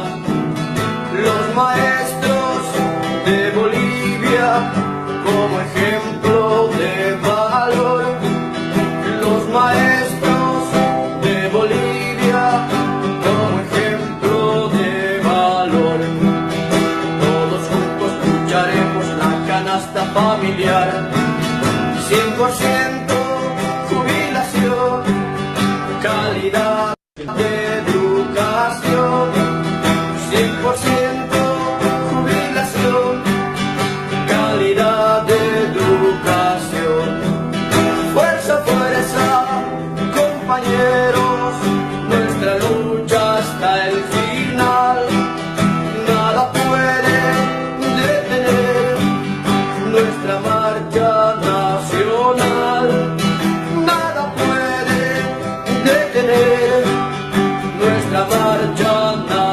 Los maestros de Bolivia como ejemplo de valor. Los maestros de Bolivia como ejemplo de valor. Todos juntos lucharemos la canasta familiar. 100% jubilación, calidad de educación. 100% jubilación, calidad de educación. Fuerza, fuerza, compañeros, nuestra lucha hasta el final. Nada puede detener nuestra marcha nacional. Nada puede detener nuestra marcha nacional.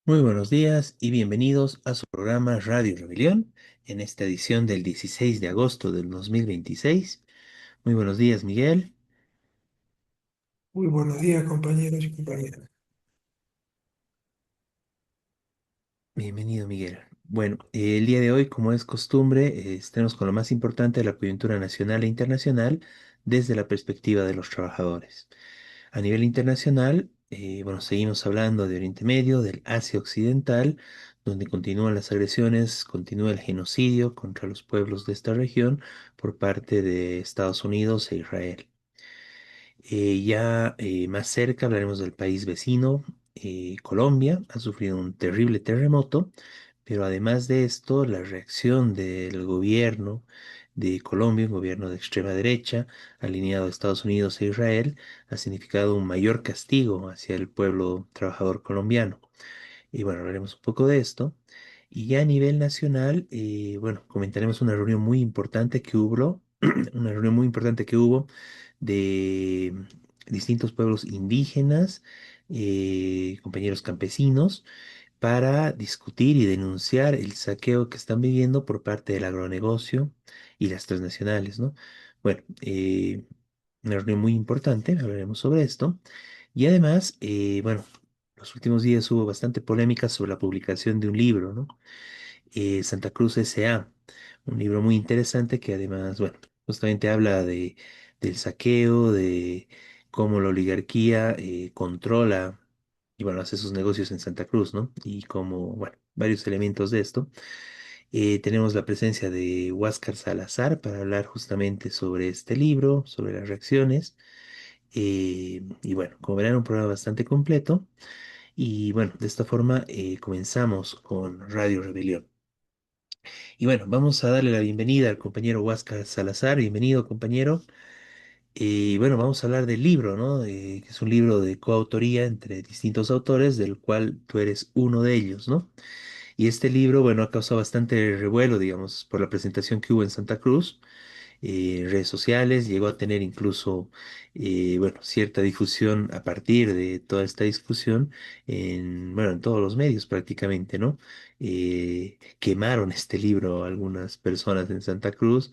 Muy buenos días y bienvenidos a su programa Radio Rebelión en esta edición del 16 de agosto del 2026. Muy buenos días, Miguel. Muy buenos días, compañeros y compañeras. Bienvenido, Miguel. Bueno, el día de hoy, como es costumbre, estaremos con lo más importante de la coyuntura nacional e internacional desde la perspectiva de los trabajadores. A nivel internacional, bueno, seguimos hablando de Oriente Medio, del Asia Occidental, donde continúan las agresiones, continúa el genocidio contra los pueblos de esta región por parte de Estados Unidos e Israel. Ya más cerca hablaremos del país vecino, Colombia, ha sufrido un terrible terremoto, pero además de esto, la reacción del gobierno de Colombia, un gobierno de extrema derecha, alineado a Estados Unidos e Israel, ha significado un mayor castigo hacia el pueblo trabajador colombiano. Y bueno, hablaremos un poco de esto. Y ya a nivel nacional, bueno, comentaremos una reunión muy importante que hubo, una reunión muy importante que hubo de distintos pueblos indígenas, compañeros campesinos, para discutir y denunciar el saqueo que están viviendo por parte del agronegocio y las transnacionales, ¿no? Bueno, una reunión muy importante, hablaremos sobre esto. Y además, bueno, los últimos días hubo bastante polémica sobre la publicación de un libro, ¿no? Santa Cruz S.A., un libro muy interesante que además, bueno, justamente habla del saqueo, de cómo la oligarquía controla y, bueno, hace sus negocios en Santa Cruz, ¿no? Y como, bueno, varios elementos de esto. Tenemos la presencia de Huáscar Salazar para hablar justamente sobre este libro, sobre las reacciones. Y bueno, como verán, un programa bastante completo. Y bueno, de esta forma comenzamos con Radio Rebelión. Y bueno, vamos a darle la bienvenida al compañero Huáscar Salazar. Bienvenido, compañero. Y bueno, vamos a hablar del libro, ¿no? Que es un libro de coautoría entre distintos autores, del cual tú eres uno de ellos, ¿no? Y este libro, bueno, ha causado bastante revuelo, digamos, por la presentación que hubo en Santa Cruz, redes sociales, llegó a tener incluso, bueno, cierta difusión a partir de toda esta discusión en, bueno, en todos los medios prácticamente, ¿no? Quemaron este libro algunas personas en Santa Cruz.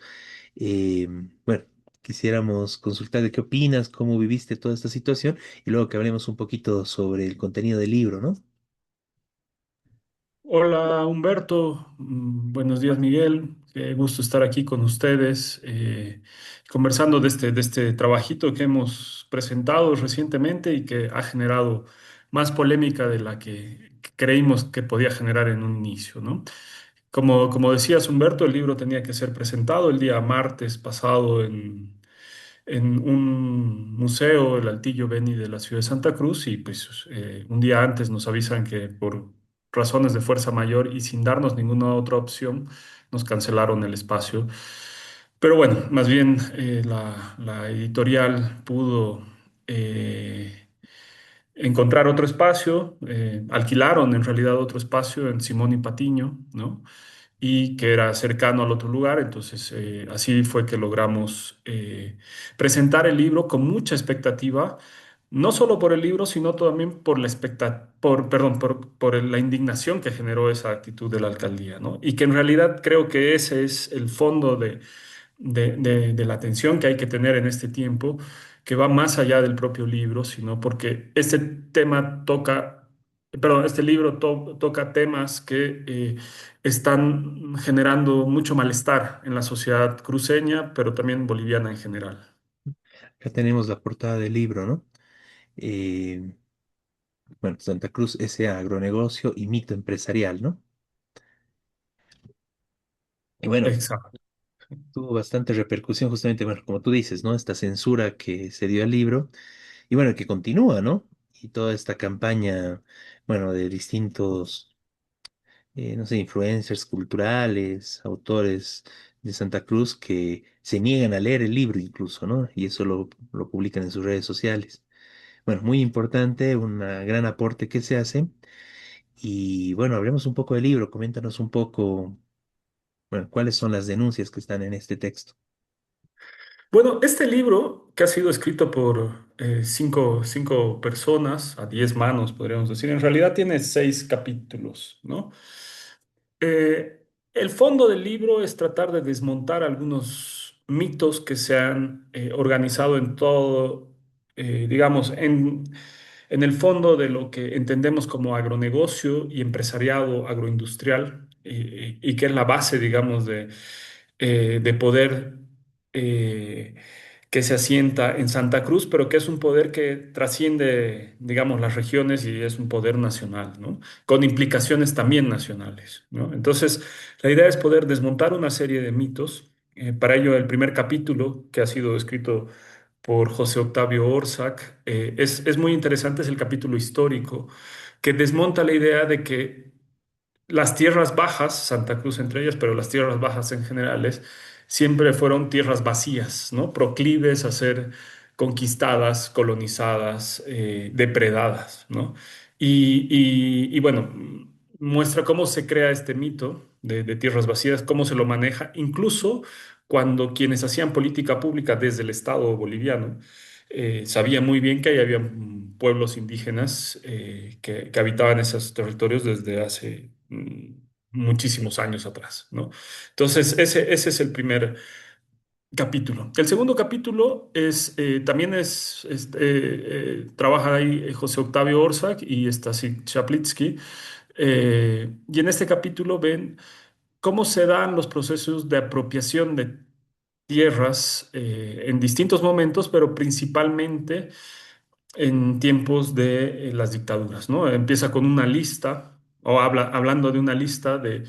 Eh, bueno, quisiéramos consultar de qué opinas, cómo viviste toda esta situación y luego que hablemos un poquito sobre el contenido del libro, ¿no? Hola Humberto, buenos días Miguel, qué gusto estar aquí con ustedes conversando de este trabajito que hemos presentado recientemente y que ha generado más polémica de la que creímos que podía generar en un inicio, ¿no? Como decías Humberto, el libro tenía que ser presentado el día martes pasado en un museo, el Altillo Beni de la ciudad de Santa Cruz, y pues un día antes nos avisan que por razones de fuerza mayor y sin darnos ninguna otra opción, nos cancelaron el espacio. Pero bueno, más bien la editorial pudo encontrar otro espacio, alquilaron en realidad otro espacio en Simón y Patiño, ¿no? Y que era cercano al otro lugar. Entonces, así fue que logramos presentar el libro con mucha expectativa, no solo por el libro, sino también por la perdón, por la indignación que generó esa actitud de la alcaldía, ¿no? Y que en realidad creo que ese es el fondo de la atención que hay que tener en este tiempo, que va más allá del propio libro, sino porque este tema toca, perdón, este libro toca temas que están generando mucho malestar en la sociedad cruceña, pero también boliviana en general. Acá tenemos la portada del libro, ¿no? Eh, bueno, Santa Cruz S.A. Agronegocio y mito empresarial, ¿no? Y bueno, Exacto. tuvo bastante repercusión justamente, bueno, como tú dices, ¿no? Esta censura que se dio al libro y bueno, que continúa, ¿no? Y toda esta campaña, bueno, de distintos, no sé, influencers culturales, autores de Santa Cruz que se niegan a leer el libro incluso, ¿no? Y eso lo publican en sus redes sociales. Bueno, muy importante, un gran aporte que se hace. Y bueno, hablemos un poco del libro, coméntanos un poco, bueno, cuáles son las denuncias que están en este texto. Bueno, este libro, que ha sido escrito por cinco personas, a 10 manos, podríamos decir, en realidad tiene 6 capítulos, ¿no? El fondo del libro es tratar de desmontar algunos mitos que se han organizado en todo, digamos, en el fondo de lo que entendemos como agronegocio y empresariado agroindustrial, y que es la base, digamos, de poder eh, que se asienta en Santa Cruz, pero que es un poder que trasciende, digamos, las regiones y es un poder nacional, ¿no? Con implicaciones también nacionales, ¿no? Entonces, la idea es poder desmontar una serie de mitos. Para ello, el primer capítulo, que ha sido escrito por José Octavio Orzac, es muy interesante, es el capítulo histórico, que desmonta la idea de que las tierras bajas, Santa Cruz entre ellas, pero las tierras bajas en generales, siempre fueron tierras vacías, ¿no? Proclives a ser conquistadas, colonizadas, depredadas, ¿no? Y bueno, muestra cómo se crea este mito de tierras vacías, cómo se lo maneja, incluso cuando quienes hacían política pública desde el Estado boliviano sabían muy bien que ahí había pueblos indígenas que habitaban esos territorios desde hace muchísimos años atrás, ¿no? Entonces, ese es el primer capítulo. El segundo capítulo también trabaja ahí José Octavio Orzac y Stasi Chaplitsky, y en este capítulo ven cómo se dan los procesos de apropiación de tierras en distintos momentos, pero principalmente en tiempos de las dictaduras, ¿no? Empieza con una lista, o hablando de una lista de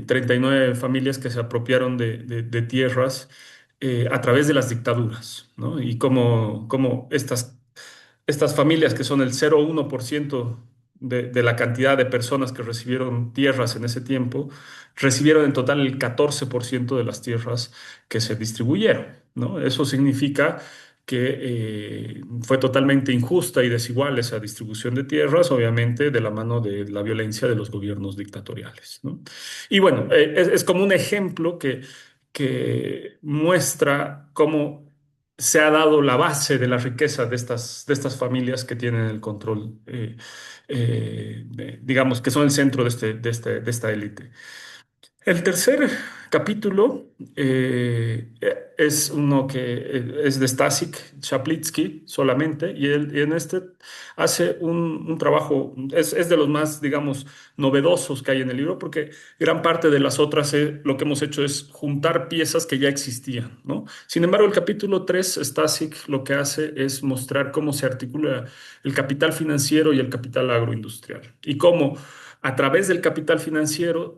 39 familias que se apropiaron de tierras a través de las dictaduras, ¿no? Y cómo estas familias, que son el 0,1% de la cantidad de personas que recibieron tierras en ese tiempo, recibieron en total el 14% de las tierras que se distribuyeron, ¿no? Eso significa que fue totalmente injusta y desigual esa distribución de tierras, obviamente de la mano de la violencia de los gobiernos dictatoriales, ¿no? Y bueno, es como un ejemplo que muestra cómo se ha dado la base de la riqueza de estas familias que tienen el control, digamos, que son el centro de esta élite. El tercer capítulo es uno que es de Stasik Chaplitsky solamente, y en este hace un trabajo, es de los más, digamos, novedosos que hay en el libro, porque gran parte de las otras lo que hemos hecho es juntar piezas que ya existían, ¿no? Sin embargo, el capítulo 3 Stasik lo que hace es mostrar cómo se articula el capital financiero y el capital agroindustrial, y cómo a través del capital financiero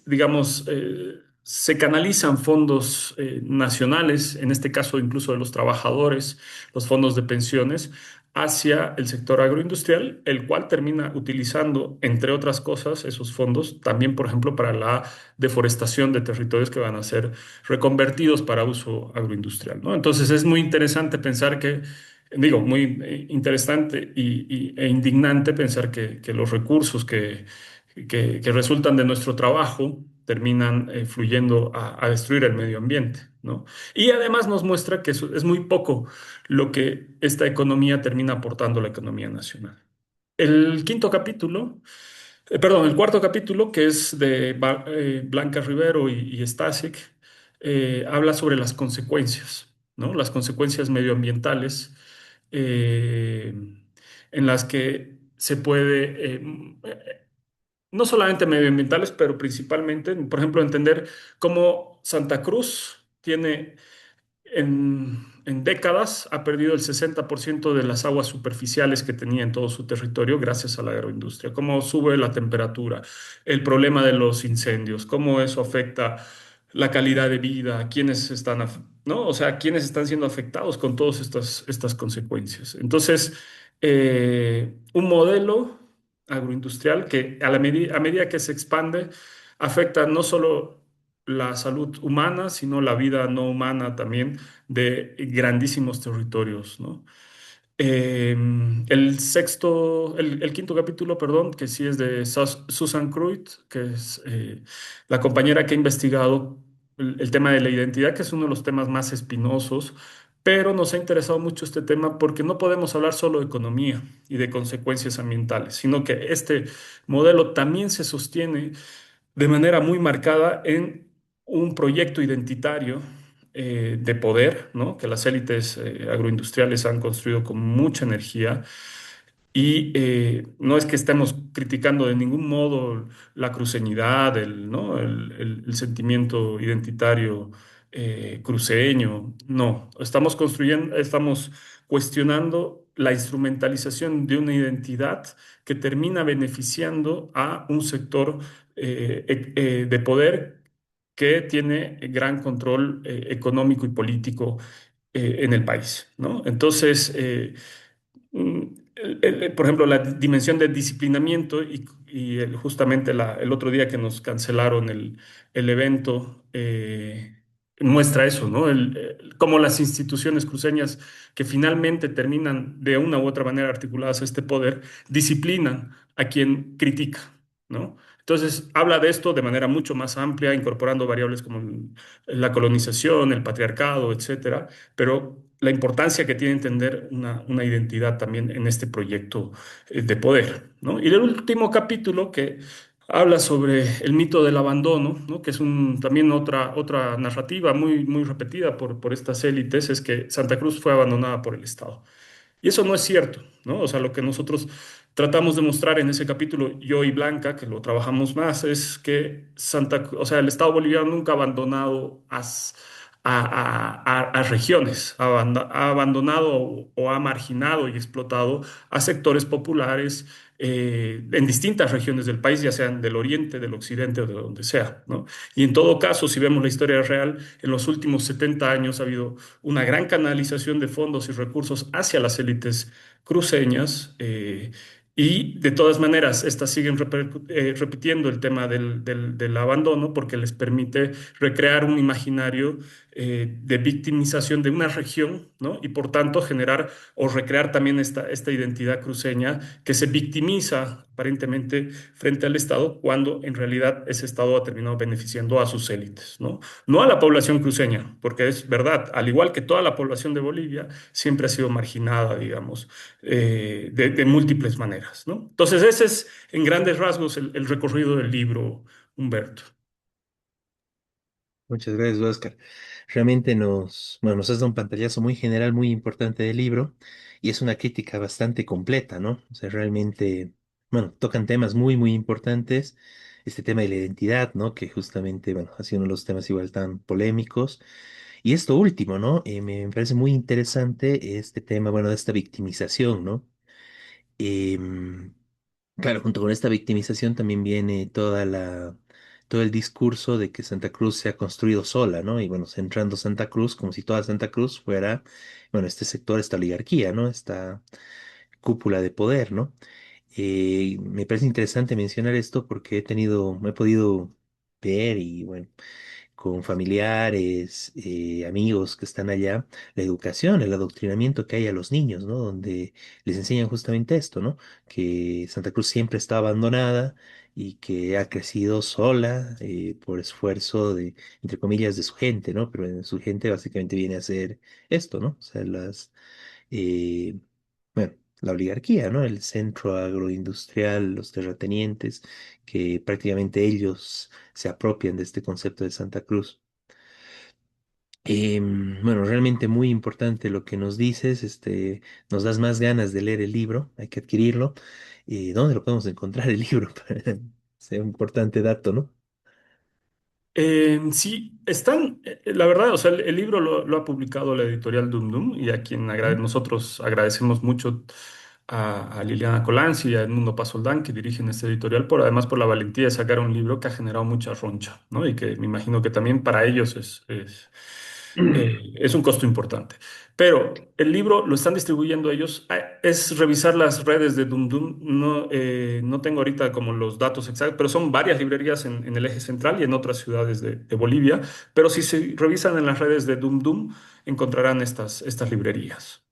digamos, se canalizan fondos nacionales, en este caso incluso de los trabajadores, los fondos de pensiones, hacia el sector agroindustrial, el cual termina utilizando, entre otras cosas, esos fondos también, por ejemplo, para la deforestación de territorios que van a ser reconvertidos para uso agroindustrial, ¿no? Entonces es muy interesante pensar que, digo, muy interesante e indignante pensar que los recursos que resultan de nuestro trabajo terminan fluyendo a destruir el medio ambiente, ¿no? Y además nos muestra que es muy poco lo que esta economía termina aportando a la economía nacional. El quinto capítulo, perdón, el cuarto capítulo, que es de Blanca Rivero y Stasic, habla sobre las consecuencias, ¿no? Las consecuencias medioambientales eh, en las que se puede, no solamente medioambientales, pero principalmente, por ejemplo, entender cómo Santa Cruz tiene en décadas ha perdido el 60% de las aguas superficiales que tenía en todo su territorio gracias a la agroindustria. Cómo sube la temperatura, el problema de los incendios, cómo eso afecta la calidad de vida, quiénes están, ¿no? O sea, quiénes están siendo afectados con todas estas consecuencias. Entonces, un modelo agroindustrial que a medida que se expande, afecta no solo la salud humana, sino la vida no humana también de grandísimos territorios, ¿no? El quinto capítulo, perdón, que sí es de Susan Kruit, que es la compañera que ha investigado el tema de la identidad, que es uno de los temas más espinosos, pero nos ha interesado mucho este tema porque no podemos hablar solo de economía y de consecuencias ambientales, sino que este modelo también se sostiene de manera muy marcada en un proyecto identitario de poder, ¿no? Que las élites agroindustriales han construido con mucha energía y no es que estemos criticando de ningún modo la cruceñidad, ¿no? El sentimiento identitario cruceño, no, estamos construyendo, estamos cuestionando la instrumentalización de una identidad que termina beneficiando a un sector de poder que tiene gran control económico y político en el país, ¿no? Entonces, mm, por ejemplo, la dimensión del disciplinamiento y justamente el otro día que nos cancelaron el evento muestra eso, ¿no? Cómo las instituciones cruceñas que finalmente terminan de una u otra manera articuladas a este poder, disciplinan a quien critica, ¿no? Entonces, habla de esto de manera mucho más amplia, incorporando variables como la colonización, el patriarcado, etcétera, pero la importancia que tiene entender una identidad también en este proyecto de poder, ¿no? Y el último capítulo que habla sobre el mito del abandono, ¿no? Que es también otra narrativa muy repetida por estas élites, es que Santa Cruz fue abandonada por el Estado. Y eso no es cierto, ¿no? O sea, lo que nosotros tratamos de mostrar en ese capítulo, yo y Blanca, que lo trabajamos más, es que o sea, el Estado boliviano nunca ha abandonado a regiones, ha abandonado o ha marginado y explotado a sectores populares en distintas regiones del país, ya sean del oriente, del occidente o de donde sea, ¿no? Y en todo caso, si vemos la historia real, en los últimos 70 años ha habido una gran canalización de fondos y recursos hacia las élites cruceñas. Y de todas maneras, estas siguen repitiendo el tema del abandono porque les permite recrear un imaginario de victimización de una región, ¿no? Y por tanto generar o recrear también esta identidad cruceña que se victimiza aparentemente frente al Estado cuando en realidad ese Estado ha terminado beneficiando a sus élites, ¿no? No a la población cruceña, porque es verdad, al igual que toda la población de Bolivia, siempre ha sido marginada, digamos, de múltiples maneras, ¿no? Entonces, ese es en grandes rasgos el recorrido del libro, Humberto. Muchas gracias, Oscar. Realmente bueno, nos has dado un pantallazo muy general, muy importante del libro, y es una crítica bastante completa, ¿no? O sea, realmente, bueno, tocan temas muy importantes. Este tema de la identidad, ¿no? Que justamente, bueno, ha sido uno de los temas igual tan polémicos. Y esto último, ¿no? Me parece muy interesante este tema, bueno, de esta victimización, ¿no? Em, Claro, junto con esta victimización también viene todo el discurso de que Santa Cruz se ha construido sola, ¿no? Y bueno, centrando Santa Cruz como si toda Santa Cruz fuera, bueno, este sector, esta oligarquía, ¿no? Esta cúpula de poder, ¿no? Me parece interesante mencionar esto porque me he podido ver y bueno, con familiares, amigos que están allá, la educación, el adoctrinamiento que hay a los niños, ¿no? Donde les enseñan justamente esto, ¿no? Que Santa Cruz siempre está abandonada y que ha crecido sola por esfuerzo entre comillas, de su gente, ¿no? Pero su gente básicamente viene a hacer esto, ¿no? O sea, eh, bueno, la oligarquía, ¿no? El centro agroindustrial, los terratenientes, que prácticamente ellos se apropian de este concepto de Santa Cruz. Bueno, realmente muy importante lo que nos dices, nos das más ganas de leer el libro, hay que adquirirlo. ¿Dónde lo podemos encontrar el libro? Es un importante dato, ¿no? Sí, están, la verdad, o sea, el libro lo ha publicado la editorial Dum Dum y a quien Ujú. nosotros agradecemos mucho a Liliana Colanzi y a Edmundo Pasoldán que dirigen este editorial, por además por la valentía de sacar un libro que ha generado mucha roncha, ¿no? Y que me imagino que también para ellos es un costo importante. Pero el libro lo están distribuyendo ellos. Es revisar las redes de Dum Dum. No, no tengo ahorita como los datos exactos, pero son varias librerías en el eje central y en otras ciudades de Bolivia. Pero si se revisan en las redes de Dum Dum, encontrarán estas librerías.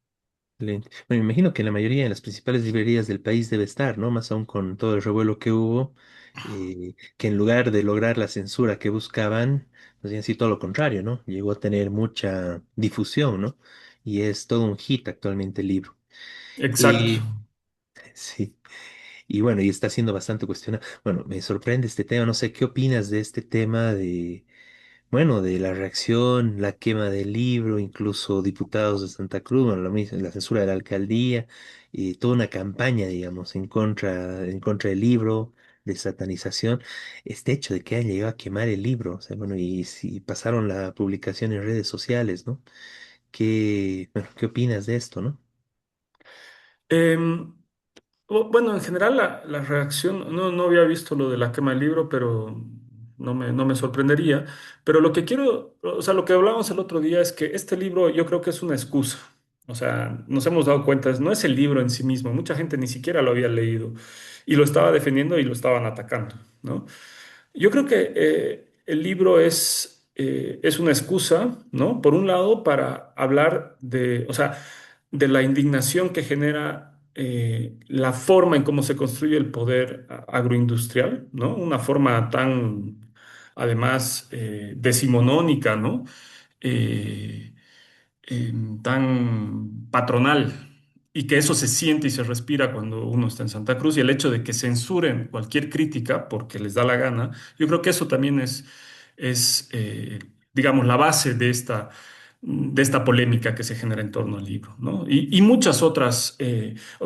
Excelente. Bueno, me imagino que en la mayoría de las principales librerías del país debe estar, ¿no? Más aún con todo el revuelo que hubo, que en lugar de lograr la censura que buscaban, pues bien, sí, todo lo contrario, ¿no? Llegó a tener mucha difusión, ¿no? Y es todo un hit actualmente el libro. Exacto. Y sí. Y bueno, y está siendo bastante cuestionado. Bueno, me sorprende este tema. No sé qué opinas de este tema de, bueno, de la reacción, la quema del libro, incluso diputados de Santa Cruz, bueno, lo mismo, la censura de la alcaldía, y toda una campaña, digamos, en contra del libro, de satanización. Este hecho de que hayan llegado a quemar el libro, o sea, bueno, y si pasaron la publicación en redes sociales, ¿no? Bueno, ¿qué opinas de esto, no? Em, Bueno, en general la reacción, no había visto lo de la quema del libro, pero no me sorprendería. Pero lo que quiero, o sea, lo que hablábamos el otro día es que este libro yo creo que es una excusa. O sea, nos hemos dado cuenta, no es el libro en sí mismo, mucha gente ni siquiera lo había leído y lo estaba defendiendo y lo estaban atacando, ¿no? Yo creo que el libro es una excusa, ¿no? Por un lado, para hablar de, o sea, de la indignación que genera la forma en cómo se construye el poder agroindustrial, ¿no? Una forma tan, además, decimonónica, ¿no? Eh, Tan patronal y que eso se siente y se respira cuando uno está en Santa Cruz y el hecho de que censuren cualquier crítica porque les da la gana, yo creo que eso también es digamos, la base de esta polémica que se genera en torno al libro, ¿no? Y muchas otras,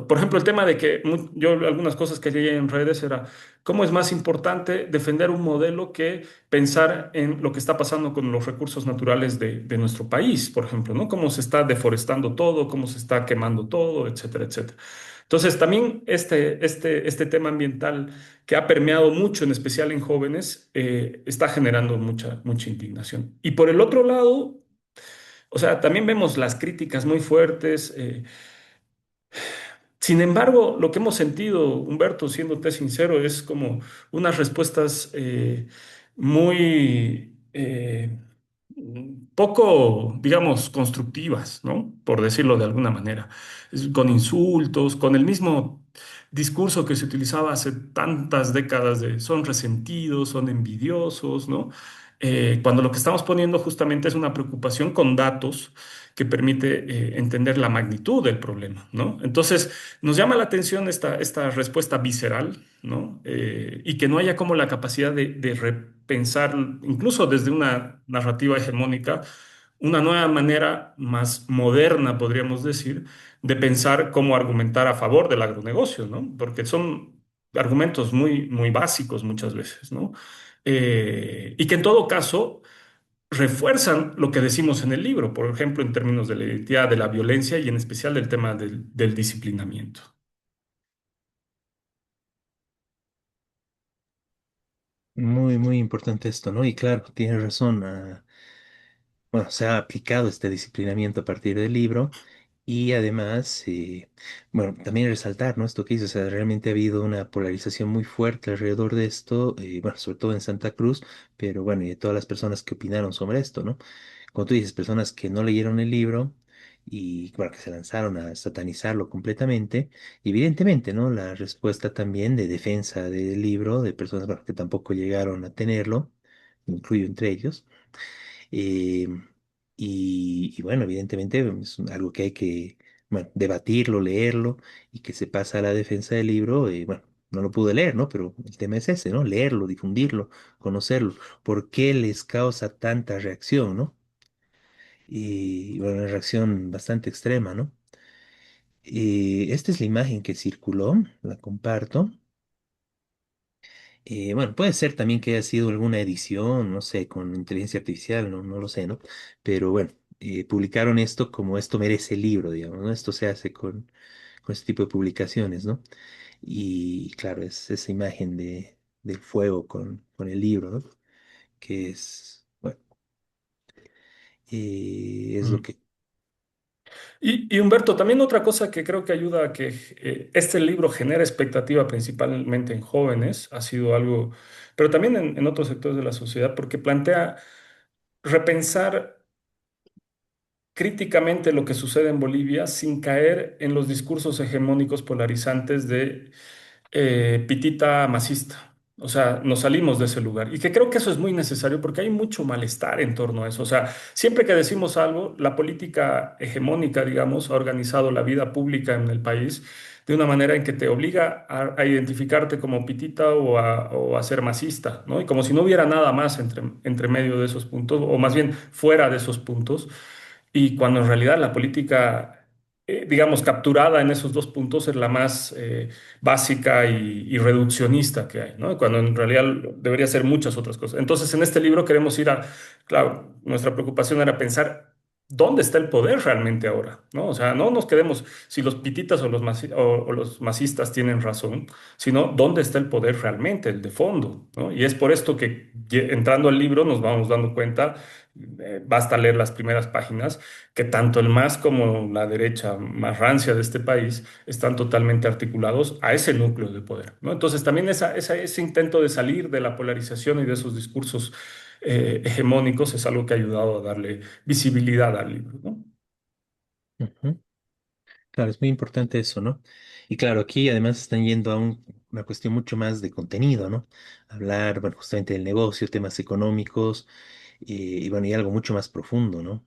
por ejemplo, el tema de que yo algunas cosas que leí en redes era cómo es más importante defender un modelo que pensar en lo que está pasando con los recursos naturales de nuestro país, por ejemplo, ¿no? Cómo se está deforestando todo, cómo se está quemando todo, etcétera, etcétera. Entonces, también este tema ambiental que ha permeado mucho, en especial en jóvenes, está generando mucha indignación. Y por el otro lado, o sea, también vemos las críticas muy fuertes. Sin embargo, lo que hemos sentido, Humberto, siéndote sincero, es como unas respuestas muy poco, digamos, constructivas, ¿no? Por decirlo de alguna manera. Con insultos, con el mismo discurso que se utilizaba hace tantas décadas de son resentidos, son envidiosos, ¿no? Cuando lo que estamos poniendo justamente es una preocupación con datos que permite entender la magnitud del problema, ¿no? Entonces, nos llama la atención esta respuesta visceral, ¿no? Y que no haya como la capacidad de repensar, incluso desde una narrativa hegemónica, una nueva manera más moderna, podríamos decir, de pensar cómo argumentar a favor del agronegocio, ¿no? Porque son argumentos muy básicos muchas veces, ¿no? Y que en todo caso refuerzan lo que decimos en el libro, por ejemplo, en términos de la identidad, de la violencia y en especial del tema del disciplinamiento. Muy, muy importante esto, ¿no? Y claro, tienes razón. Bueno, se ha aplicado este disciplinamiento a partir del libro y además, bueno, también resaltar, ¿no? Esto que dices, o sea, realmente ha habido una polarización muy fuerte alrededor de esto, bueno, sobre todo en Santa Cruz, pero bueno, y de todas las personas que opinaron sobre esto, ¿no? Como tú dices, personas que no leyeron el libro y, bueno, que se lanzaron a satanizarlo completamente, y evidentemente, ¿no? La respuesta también de defensa del libro de personas, bueno, que tampoco llegaron a tenerlo, incluyo entre ellos. Eh, y bueno, evidentemente es algo que hay que, bueno, debatirlo, leerlo y que se pasa a la defensa del libro. Bueno, no lo pude leer, ¿no? Pero el tema es ese, ¿no? Leerlo, difundirlo, conocerlo. ¿Por qué les causa tanta reacción, ¿no? y bueno, una reacción bastante extrema, ¿no? Esta es la imagen que circuló, la comparto. Bueno, puede ser también que haya sido alguna edición, no sé, con inteligencia artificial, no, no lo sé, ¿no? Pero bueno, publicaron esto como esto merece el libro, digamos, ¿no? Esto se hace con este tipo de publicaciones, ¿no? Y claro, es esa imagen del fuego con el libro, ¿no? Que es, bueno, es lo Mm. que... Y Humberto, también otra cosa que creo que ayuda a que este libro genere expectativa principalmente en jóvenes, ha sido algo, pero también en otros sectores de la sociedad, porque plantea repensar críticamente lo que sucede en Bolivia sin caer en los discursos hegemónicos polarizantes de pitita masista. O sea, nos salimos de ese lugar. Y que creo que eso es muy necesario porque hay mucho malestar en torno a eso. O sea, siempre que decimos algo, la política hegemónica, digamos, ha organizado la vida pública en el país de una manera en que te obliga a identificarte como pitita o a ser masista, ¿no? Y como si no hubiera nada más entre medio de esos puntos, o más bien fuera de esos puntos. Y cuando en realidad la política, digamos, capturada en esos dos puntos es la más básica y reduccionista que hay, ¿no? Cuando en realidad debería ser muchas otras cosas. Entonces, en este libro queremos ir a, claro, nuestra preocupación era pensar dónde está el poder realmente ahora, ¿no? O sea, no nos quedemos si los pititas o los masistas tienen razón, sino dónde está el poder realmente, el de fondo, ¿no? Y es por esto que entrando al libro nos vamos dando cuenta, basta leer las primeras páginas, que tanto el MAS como la derecha más rancia de este país están totalmente articulados a ese núcleo de poder, ¿no? Entonces también ese intento de salir de la polarización y de esos discursos hegemónicos es algo que ha ayudado a darle visibilidad al libro, ¿no? Ujú. Claro, es muy importante eso, ¿no? Y claro, aquí además están yendo a una cuestión mucho más de contenido, ¿no? Hablar, bueno, justamente del negocio, temas económicos, y bueno, y algo mucho más profundo, ¿no?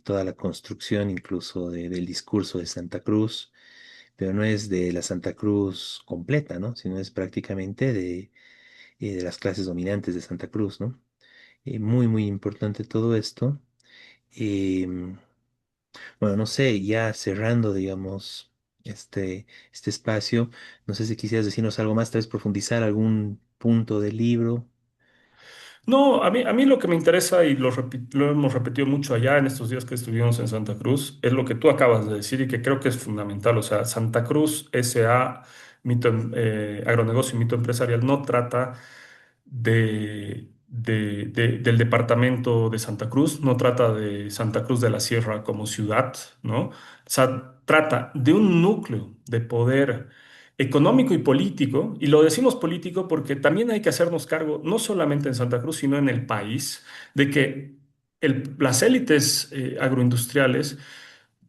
Toda la construcción incluso del discurso de Santa Cruz, pero no es de la Santa Cruz completa, ¿no? Sino es prácticamente de las clases dominantes de Santa Cruz, ¿no? Muy, muy importante todo esto. Em, bueno, no sé, ya cerrando, digamos, este espacio, no sé si quisieras decirnos algo más, tal vez profundizar algún punto del libro. No, a mí lo que me interesa y lo hemos repetido mucho allá en estos días que estuvimos en Santa Cruz, es lo que tú acabas de decir y que creo que es fundamental. O sea, Santa Cruz S.A., agronegocio y mito empresarial, no trata del departamento de Santa Cruz, no trata de Santa Cruz de la Sierra como ciudad, ¿no? O sea, trata de un núcleo de poder económico y político, y lo decimos político porque también hay que hacernos cargo, no solamente en Santa Cruz, sino en el país, de que las élites agroindustriales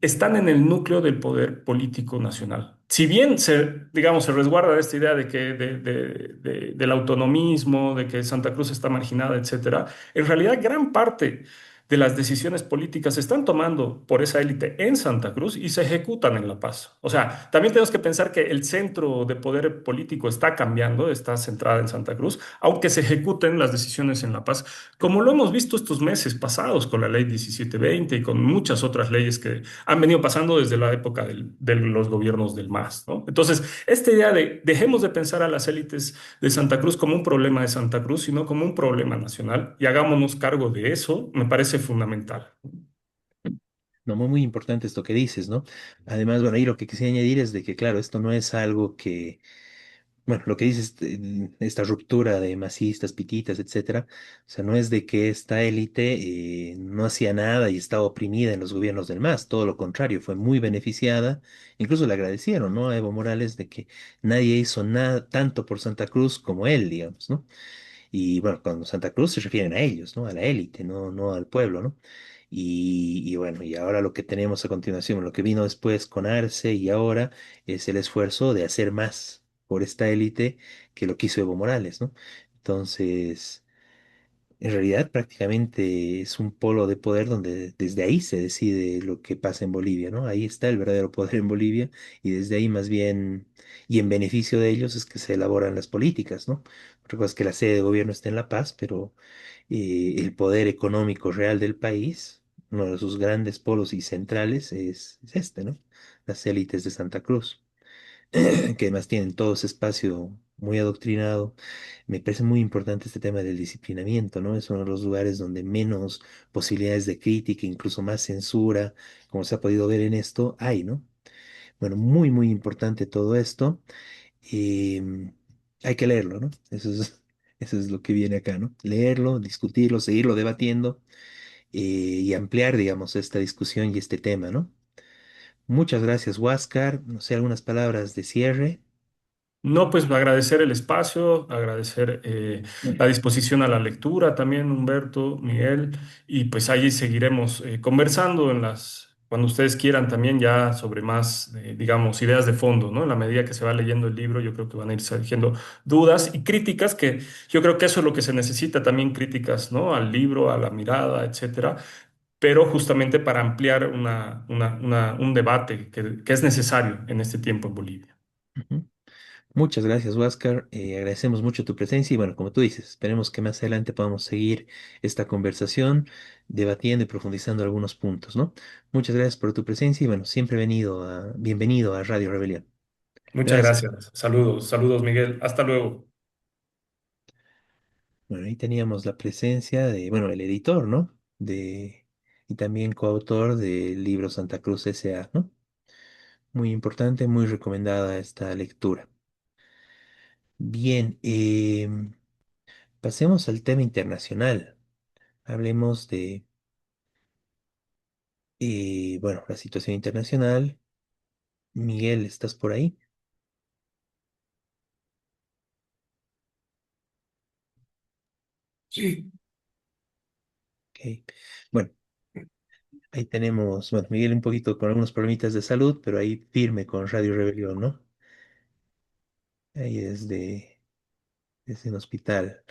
están en el núcleo del poder político nacional. Si bien digamos, se resguarda de esta idea de que del autonomismo, de que Santa Cruz está marginada, etcétera, en realidad gran parte de las decisiones políticas se están tomando por esa élite en Santa Cruz y se ejecutan en La Paz. O sea, también tenemos que pensar que el centro de poder político está cambiando, está centrada en Santa Cruz, aunque se ejecuten las decisiones en La Paz, como lo hemos visto estos meses pasados con la ley 1720 y con muchas otras leyes que han venido pasando desde la época de los gobiernos del MAS, ¿no? Entonces, esta idea de dejemos de pensar a las élites de Santa Cruz como un problema de Santa Cruz, sino como un problema nacional y hagámonos cargo de eso, me parece fundamental. No, muy, muy importante esto que dices, ¿no? Además, bueno, ahí lo que quisiera añadir es de que, claro, esto no es algo que, bueno, lo que dices, esta ruptura de masistas, pititas, etcétera, o sea, no es de que esta élite no hacía nada y estaba oprimida en los gobiernos del MAS, todo lo contrario, fue muy beneficiada, incluso le agradecieron, ¿no? A Evo Morales de que nadie hizo nada tanto por Santa Cruz como él, digamos, ¿no? Y bueno, cuando Santa Cruz se refieren a ellos, ¿no? A la élite, no, no al pueblo, ¿no? Y bueno, y ahora lo que tenemos a continuación, lo que vino después con Arce y ahora es el esfuerzo de hacer más por esta élite que lo que hizo Evo Morales, ¿no? Entonces, en realidad prácticamente es un polo de poder donde desde ahí se decide lo que pasa en Bolivia, ¿no? Ahí está el verdadero poder en Bolivia y desde ahí más bien, y en beneficio de ellos es que se elaboran las políticas, ¿no? Otra cosa es que la sede de gobierno está en La Paz, pero el poder económico real del país uno de sus grandes polos y centrales es este, ¿no? Las élites de Santa Cruz, que además tienen todo ese espacio muy adoctrinado. Me parece muy importante este tema del disciplinamiento, ¿no? Es uno de los lugares donde menos posibilidades de crítica, incluso más censura, como se ha podido ver en esto, hay, ¿no? Bueno, muy, muy importante todo esto. Em, Hay que leerlo, ¿no? Eso es lo que viene acá, ¿no? Leerlo, discutirlo, seguirlo debatiendo y ampliar, digamos, esta discusión y este tema, ¿no? Muchas gracias, Huáscar. No sé, algunas palabras de cierre. No, pues agradecer el espacio, agradecer la disposición a la lectura también, Humberto, Miguel, y pues ahí seguiremos conversando cuando ustedes quieran también ya sobre más, digamos, ideas de fondo, ¿no? En la medida que se va leyendo el libro, yo creo que van a ir surgiendo dudas y críticas, que yo creo que eso es lo que se necesita también, críticas, ¿no? Al libro, a la mirada, etcétera, pero justamente para ampliar un debate que es necesario en este tiempo en Bolivia. Ujú. Muchas gracias, Huáscar. Agradecemos mucho tu presencia y bueno, como tú dices, esperemos que más adelante podamos seguir esta conversación, debatiendo y profundizando algunos puntos, ¿no? Muchas gracias por tu presencia y bueno, siempre bienvenido a Radio Rebelión. Muchas Gracias. gracias. Saludos, saludos, Miguel. Hasta luego. Bueno, ahí teníamos la presencia de, bueno, el editor, ¿no? Y también coautor del libro Santa Cruz S.A., ¿no? Muy importante, muy recomendada esta lectura. Bien, pasemos al tema internacional. Hablemos de, bueno, la situación internacional. Miguel, ¿estás por ahí? Sí, Ok. Bueno, ahí tenemos, bueno, Miguel un poquito con algunos problemitas de salud, pero ahí firme con Radio Rebelión, ¿no? Ahí desde el hospital.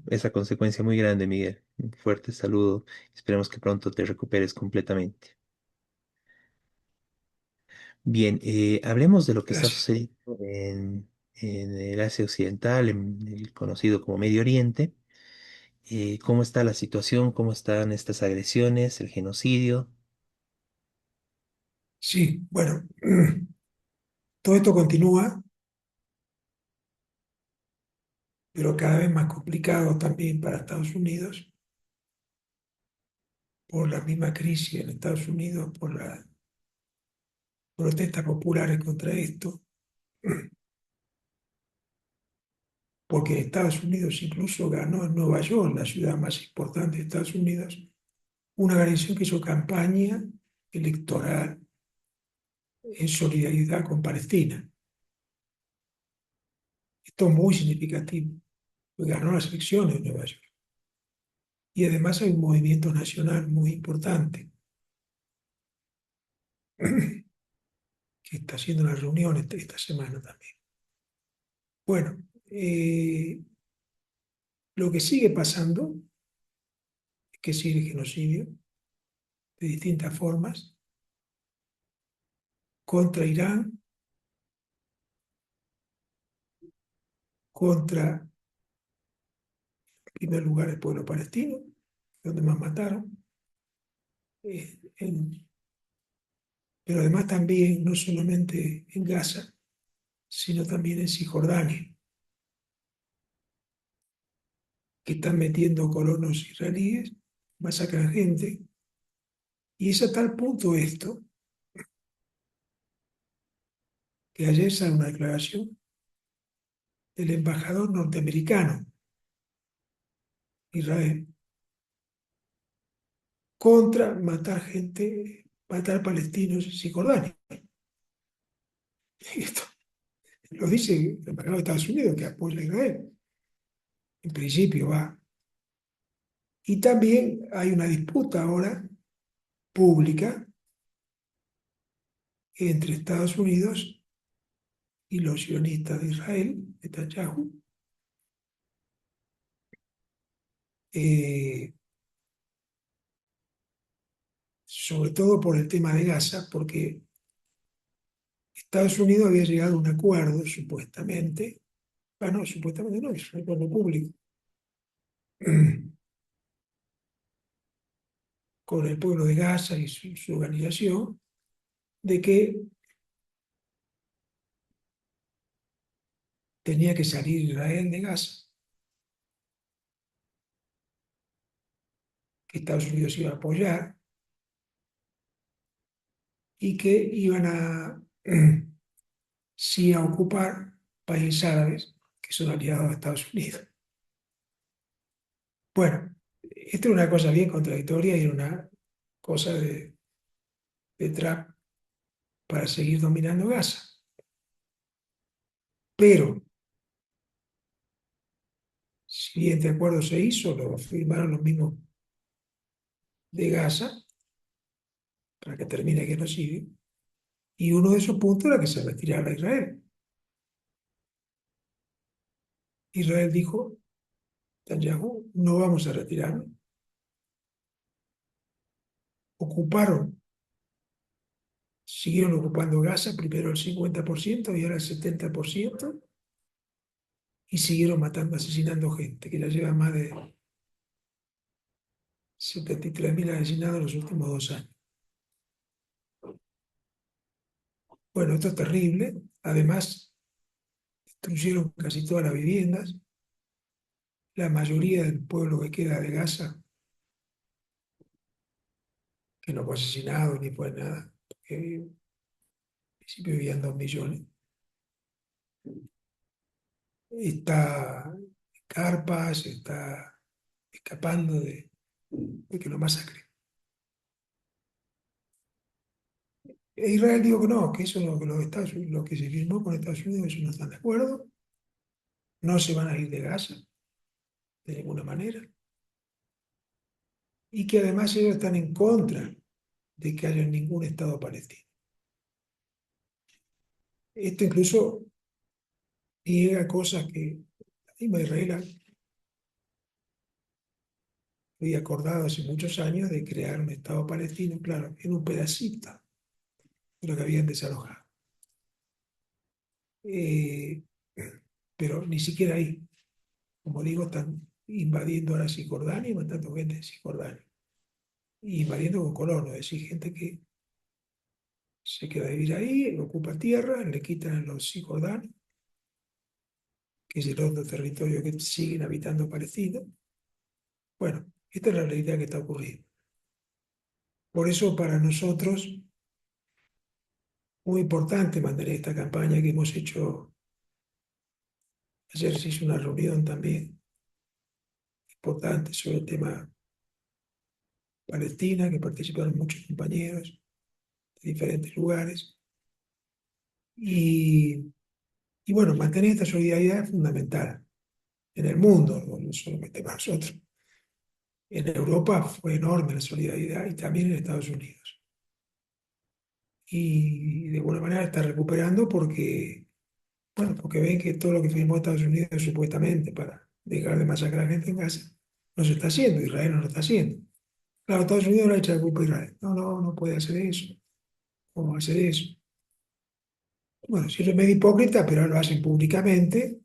Esa consecuencia muy grande, Miguel. Un fuerte saludo. Esperemos que pronto te recuperes completamente. Bien, hablemos de lo que está gracias. sucediendo en el Asia Occidental, en el conocido como Medio Oriente. ¿Cómo está la situación? ¿Cómo están estas agresiones, el genocidio? Sí, bueno, todo esto continúa, pero cada vez más complicado también para Estados Unidos, por la misma crisis en Estados Unidos, por las protestas populares contra esto, porque Estados Unidos incluso ganó en Nueva York, la ciudad más importante de Estados Unidos, una organización que hizo campaña electoral en solidaridad con Palestina. Esto es muy significativo, porque ganó las elecciones en Nueva York. Y además hay un movimiento nacional muy importante que está haciendo una reunión esta semana también. Bueno, lo que sigue pasando es que sigue el genocidio de distintas formas contra Irán, contra, en primer lugar, el pueblo palestino, donde más mataron, pero además también, no solamente en Gaza, sino también en Cisjordania, que están metiendo colonos israelíes, masacran gente, y es a tal punto esto que ayer sale una declaración del embajador norteamericano, Israel, contra matar gente, matar palestinos en Cisjordania. Esto lo dice el embajador de Estados Unidos, que apoya a Israel. En principio va. Y también hay una disputa ahora pública entre Estados Unidos y los sionistas de Israel, Netanyahu, eh, sobre todo por el tema de Gaza, porque Estados Unidos había llegado a un acuerdo, supuestamente, bueno, supuestamente no, es un acuerdo público, con el pueblo de Gaza y su organización, de que tenía que salir Israel de Gaza, que Estados Unidos iba a apoyar y que iban a sí a ocupar países árabes que son aliados de Estados Unidos. Bueno, esto es una cosa bien contradictoria y una cosa de Trump para seguir dominando Gaza. Pero, si bien este acuerdo se hizo, lo firmaron los mismos de Gaza para que termine el genocidio, y uno de esos puntos era que se retirara Israel. Israel dijo, Netanyahu, no vamos a retirarnos. Ocuparon, siguieron ocupando Gaza, primero el 50% y ahora el 70%, y siguieron matando, asesinando gente, que ya lleva más de 73.000 asesinados en los últimos 2 años. Bueno, esto es terrible. Además, destruyeron casi todas las viviendas. La mayoría del pueblo que queda de Gaza, que no fue asesinado ni fue nada, porque en principio vivían 2 millones, está en carpas, está escapando de que lo masacren. E Israel dijo que no, que eso es lo que, lo que se firmó con Estados Unidos, eso no están de acuerdo, no se van a ir de Gaza de ninguna manera, y que además ellos están en contra de que haya ningún Estado palestino. Esto incluso niega cosas que la misma Israel había acordado hace muchos años de crear un Estado palestino, claro, en un pedacito de lo que habían desalojado. Pero ni siquiera ahí, como digo, están invadiendo ahora Cisjordania y matando gente de Cisjordania. Y invadiendo con colonos, es decir, gente que se queda a vivir ahí, ocupa tierra, le quitan a los cisjordanos, que es el otro territorio que siguen habitando palestinos. Bueno, esta es la realidad que está ocurriendo. Por eso para nosotros, muy importante mantener esta campaña que hemos hecho. Ayer se hizo una reunión también importante sobre el tema Palestina, que participaron muchos compañeros de diferentes lugares. Y bueno, mantener esta solidaridad es fundamental en el mundo, no solamente para nosotros. En Europa fue enorme la solidaridad y también en Estados Unidos. Y de alguna manera está recuperando porque, bueno, porque ven que todo lo que firmó Estados Unidos supuestamente para dejar de masacrar gente en Gaza no se está haciendo, Israel no lo está haciendo. Claro, Estados Unidos le echa la culpa a Israel. No, no, no puede hacer eso. ¿Cómo va a hacer eso? Bueno, sí es medio hipócrita, pero lo hacen públicamente.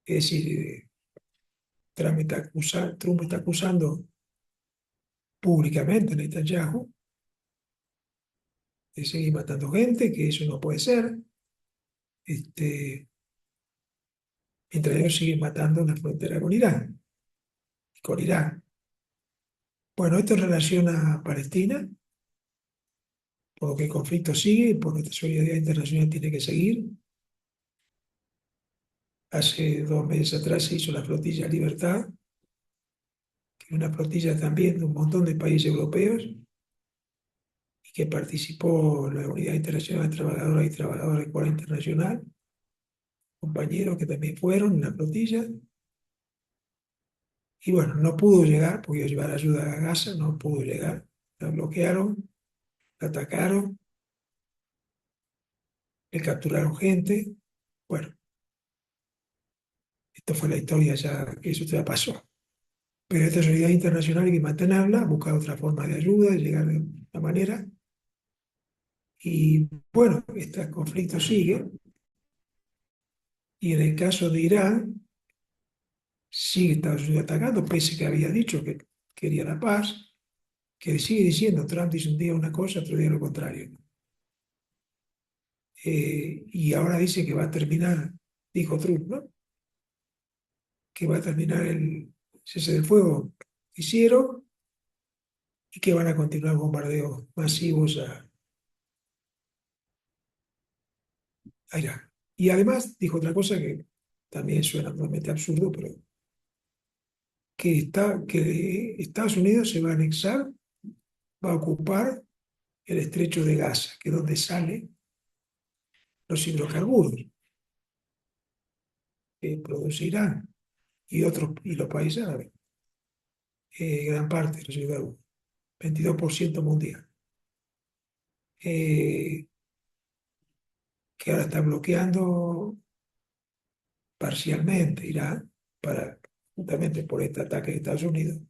Es decir, Trump está acusando públicamente a Netanyahu de seguir matando gente, que eso no puede ser. Mientras ellos siguen matando en la frontera con Irán. Con Irán. Bueno, esto en relación a Palestina, por lo que el conflicto sigue y por nuestra solidaridad internacional tiene que seguir. Hace 2 meses atrás se hizo la flotilla Libertad, que es una flotilla también de un montón de países europeos y que participó en la Unidad Internacional de Trabajadoras y Trabajadores de Escuela Internacional, compañeros que también fueron en la flotilla. Y bueno, no pudo llegar, porque iba a llevar ayuda a Gaza, no pudo llegar. La bloquearon, la atacaron, le capturaron gente. Bueno, esto fue la historia ya, eso ya pasó. Pero esta solidaridad internacional hay que mantenerla, buscar otra forma de ayuda, llegar de una manera. Y bueno, este conflicto sigue. Y en el caso de Irán, sigue Estados Unidos atacando, pese a que había dicho que quería la paz. que sigue diciendo, Trump dice un día una cosa, otro día lo contrario. Y ahora dice que va a terminar, dijo Trump, ¿no? Que va a terminar el cese del fuego que hicieron y que van a continuar bombardeos masivos a Irak. Y además dijo otra cosa que también suena totalmente absurdo, pero que Estados Unidos se va a anexar, va a ocupar el estrecho de Gaza, que es donde salen los hidrocarburos que produce Irán y los países árabes, gran parte de los hidrocarburos, 22% mundial, eh, que ahora está bloqueando parcialmente Irán para, justamente por este ataque de Estados Unidos,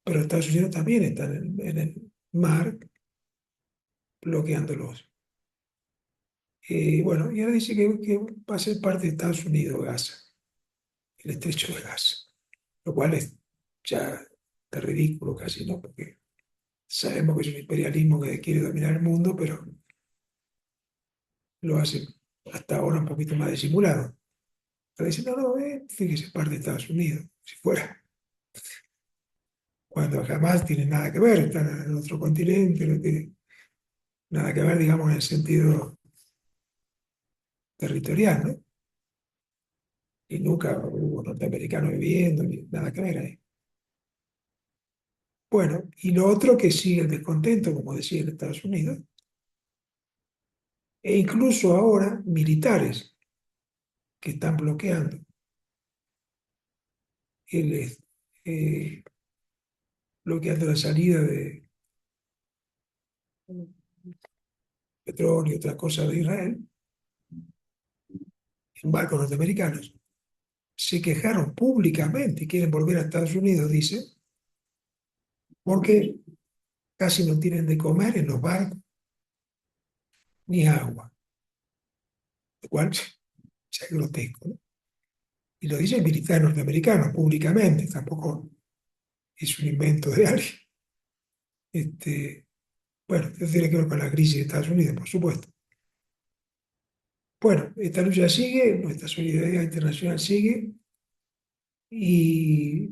pero Estados Unidos también está en el mar bloqueándolos. Bueno, y ahora dice que va a ser parte de Estados Unidos Gaza, el estrecho de Gaza, lo cual es ya está ridículo casi, ¿no? Porque sabemos que es un imperialismo que quiere dominar el mundo, pero lo hace hasta ahora un poquito más disimulado. Pero dice, no, no, fíjese, parte de Estados Unidos, si fuera, cuando jamás tiene nada que ver, está en otro continente, no tiene nada que ver, digamos, en el sentido territorial, ¿no? Y nunca hubo norteamericanos viviendo, ni nada que ver ahí. Bueno, y lo otro que sigue el descontento, como decía en Estados Unidos, e incluso ahora militares que están bloqueando el, eh, bloqueando la salida de petróleo y otras cosas de Israel en barcos norteamericanos, se quejaron públicamente y quieren volver a Estados Unidos, dice, porque casi no tienen de comer en los barcos ni agua, lo cual es grotesco, ¿no? Y lo dice el militar norteamericano públicamente, tampoco es un invento de alguien. Bueno, eso tiene que ver con la crisis de Estados Unidos, por supuesto. Bueno, esta lucha sigue, nuestra solidaridad internacional sigue y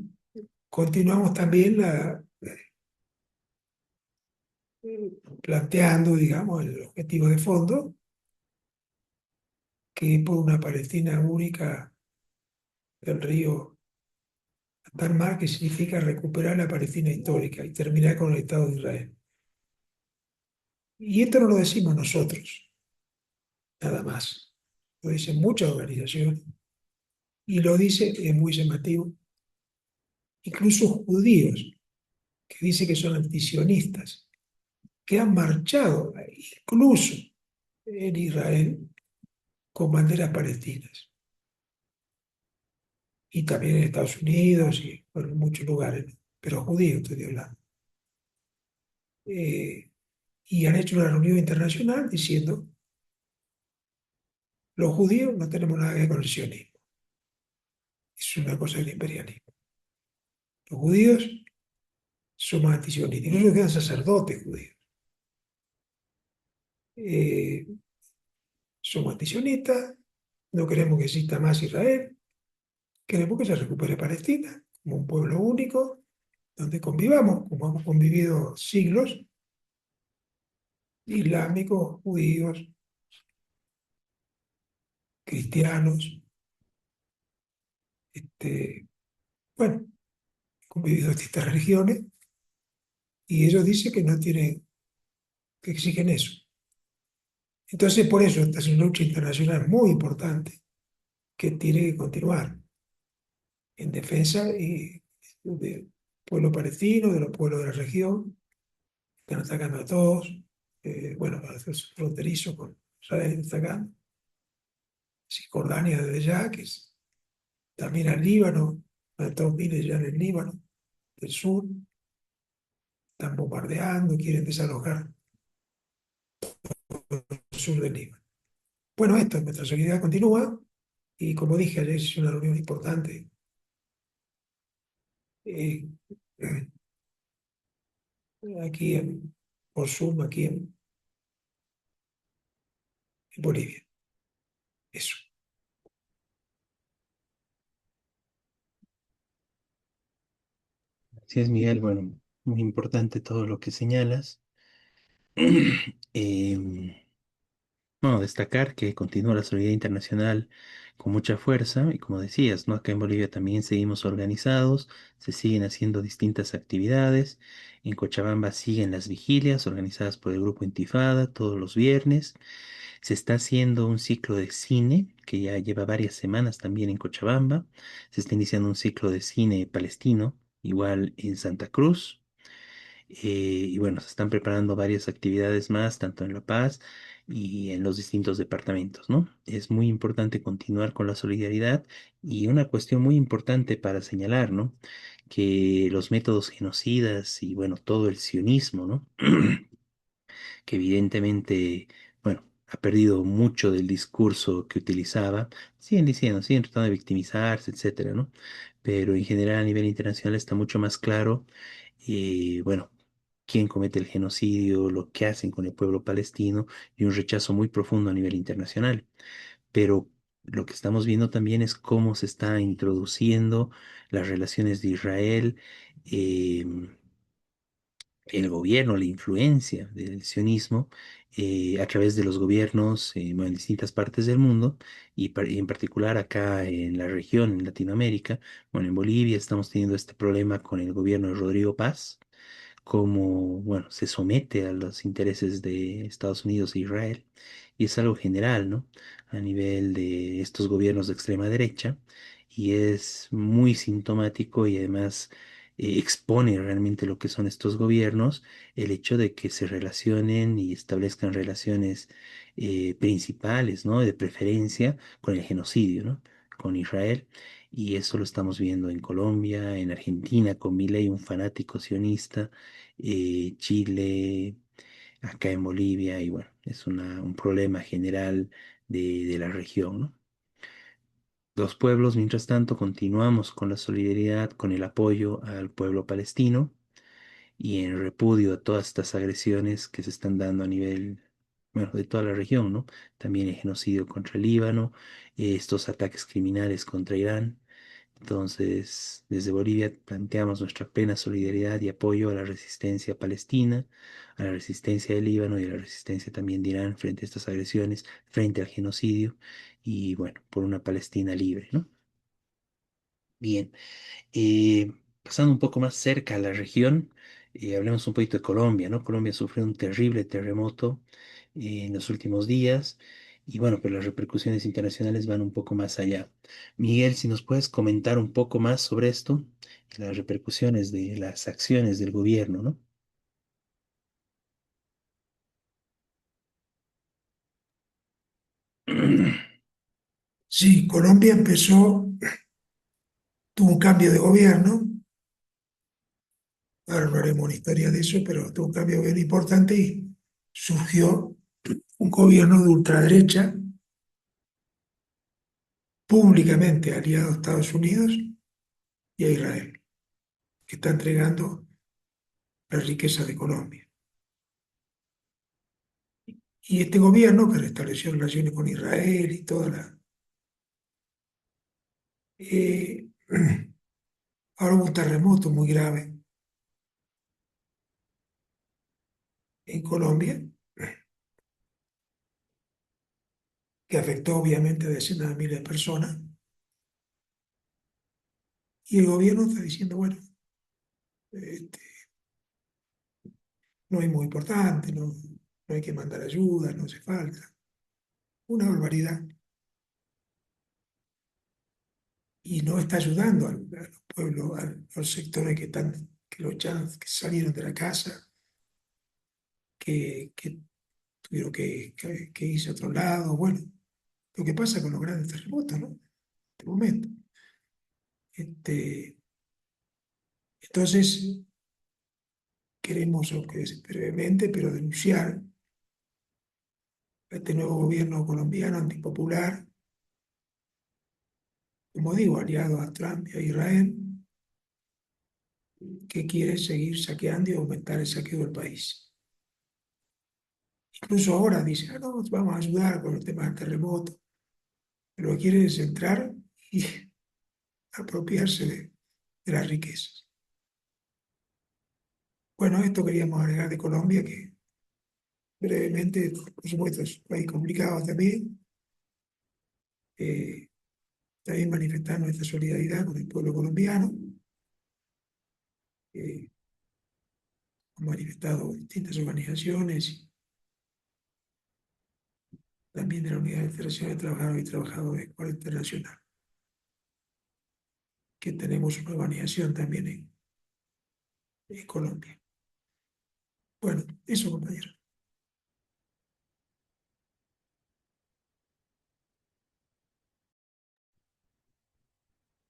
continuamos también planteando, digamos, el objetivo de fondo, que es por una Palestina única del río hasta el mar, que significa recuperar la Palestina histórica y terminar con el Estado de Israel. Y esto no lo decimos nosotros, nada más. Lo dicen muchas organizaciones y lo dice, es muy llamativo, incluso judíos que dicen que son antisionistas, que han marchado incluso en Israel con banderas palestinas. Y también en Estados Unidos y bueno, en muchos lugares, ¿no? Pero judíos estoy hablando. Y han hecho una reunión internacional diciendo, los judíos no tenemos nada que ver con el sionismo. Es una cosa del imperialismo. Los judíos somos antisionistas. Incluso quedan sacerdotes judíos. Somos antisionistas, no queremos que exista más Israel, queremos que se recupere Palestina como un pueblo único, donde convivamos, como hemos convivido siglos, islámicos, judíos, cristianos, bueno, convivido distintas religiones, y ellos dicen que no tienen, que exigen eso. Entonces, por eso, esta es una lucha internacional muy importante que tiene que continuar en defensa del pueblo palestino, de los pueblos de la región, que están atacando a todos, bueno, a los fronterizos con Israel atacando, Cisjordania desde ya, que es, también al Líbano, todos miles ya en el Líbano, del sur, están bombardeando, quieren desalojar el sur del Líbano. Bueno, esto, nuestra solidaridad continúa, y como dije ayer, es una reunión importante. Eh, aquí por Zoom, aquí en Bolivia. Eso. Así es, Miguel. Bueno, muy importante todo lo que señalas. Em, bueno, destacar que continúa la solidaridad internacional con mucha fuerza y como decías, ¿no? Acá en Bolivia también seguimos organizados, se siguen haciendo distintas actividades. En Cochabamba siguen las vigilias organizadas por el Grupo Intifada todos los viernes. Se está haciendo un ciclo de cine que ya lleva varias semanas también en Cochabamba. Se está iniciando un ciclo de cine palestino, igual en Santa Cruz. Y bueno, se están preparando varias actividades más, tanto en La Paz y en los distintos departamentos, ¿no? Es muy importante continuar con la solidaridad y una cuestión muy importante para señalar, ¿no? Que los métodos genocidas y bueno, todo el sionismo, ¿no? Que evidentemente, bueno, ha perdido mucho del discurso que utilizaba, siguen diciendo, siguen tratando de victimizarse, etcétera, ¿no? Pero en general a nivel internacional está mucho más claro, bueno, quién comete el genocidio, lo que hacen con el pueblo palestino y un rechazo muy profundo a nivel internacional. Pero lo que estamos viendo también es cómo se está introduciendo las relaciones de Israel, em, el gobierno, la influencia del sionismo a través de los gobiernos bueno, en distintas partes del mundo y en particular acá en la región, en Latinoamérica. Bueno, en Bolivia estamos teniendo este problema con el gobierno de Rodrigo Paz, como, bueno, se somete a los intereses de Estados Unidos e Israel, y es algo general, ¿no? A nivel de estos gobiernos de extrema derecha, y es muy sintomático y además expone realmente lo que son estos gobiernos, el hecho de que se relacionen y establezcan relaciones principales, ¿no? De preferencia con el genocidio, ¿no? Con Israel. Y eso lo estamos viendo en Colombia, en Argentina, con Milei, un fanático sionista, Chile, acá en Bolivia, y bueno, es un problema general de la región, ¿no? Los pueblos, mientras tanto, continuamos con la solidaridad, con el apoyo al pueblo palestino y en repudio a todas estas agresiones que se están dando a nivel, bueno, de toda la región, ¿no? También el genocidio contra el Líbano, estos ataques criminales contra Irán. Entonces, desde Bolivia planteamos nuestra plena solidaridad y apoyo a la resistencia palestina, a la resistencia del Líbano y a la resistencia también de Irán frente a estas agresiones, frente al genocidio y bueno, por una Palestina libre, ¿no? Bien, pasando un poco más cerca a la región, hablemos un poquito de Colombia, ¿no? Colombia sufrió un terrible terremoto en los últimos días y bueno, pero las repercusiones internacionales van un poco más allá. Miguel, si nos puedes comentar un poco más sobre esto, las repercusiones de las acciones del gobierno, ¿no? Sí, Colombia empezó, tuvo un cambio de gobierno, ahora no haremos una historia de eso, pero tuvo un cambio de gobierno importante y surgió un gobierno de ultraderecha, públicamente aliado a Estados Unidos y a Israel, que está entregando la riqueza de Colombia. Y este gobierno, que restableció relaciones con Israel y toda la... eh, ahora hubo un terremoto muy grave en Colombia, que afectó obviamente a decenas de miles de personas, y el gobierno está diciendo, bueno, este, no es muy importante, no hay que mandar ayuda, no hace falta. Una barbaridad. Y no está ayudando a los pueblos, a los sectores que están, que lo echaron, que salieron de la casa, que tuvieron que irse a otro lado. Bueno, lo que pasa con los grandes terremotos, ¿no? En este momento. Este, entonces, queremos, aunque es brevemente, pero denunciar a este nuevo gobierno colombiano antipopular, como digo, aliado a Trump y a Israel, que quiere seguir saqueando y aumentar el saqueo del país. Incluso ahora dice, ah, no, vamos a ayudar con el tema del terremoto, pero lo que quiere es entrar y apropiarse de las riquezas. Bueno, esto queríamos agregar de Colombia, que brevemente, por supuesto, es un país complicado también. También manifestar nuestra solidaridad con el pueblo colombiano. Han manifestado distintas organizaciones, también de la Unidad de Federación de Trabajadores y Trabajadoras de Escuela Internacional, que tenemos una organización también en Colombia. Bueno, eso, compañero.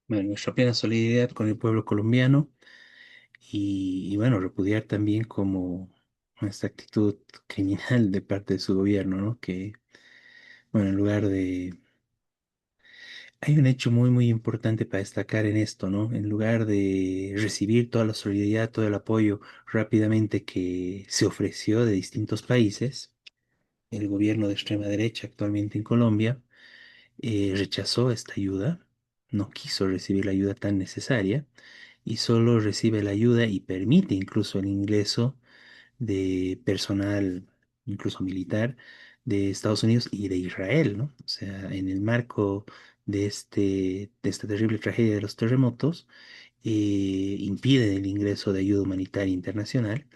Bueno, nuestra plena solidaridad con el pueblo colombiano y bueno, repudiar también como esta actitud criminal de parte de su gobierno, ¿no? Que, bueno, en lugar de... Hay un hecho muy, muy importante para destacar en esto, ¿no? En lugar de recibir toda la solidaridad, todo el apoyo rápidamente que se ofreció de distintos países, el gobierno de extrema derecha actualmente en Colombia rechazó esta ayuda, no quiso recibir la ayuda tan necesaria y solo recibe la ayuda y permite incluso el ingreso de personal, incluso militar, de Estados Unidos y de Israel, ¿no? O sea, en el marco de esta terrible tragedia de los terremotos, impiden el ingreso de ayuda humanitaria internacional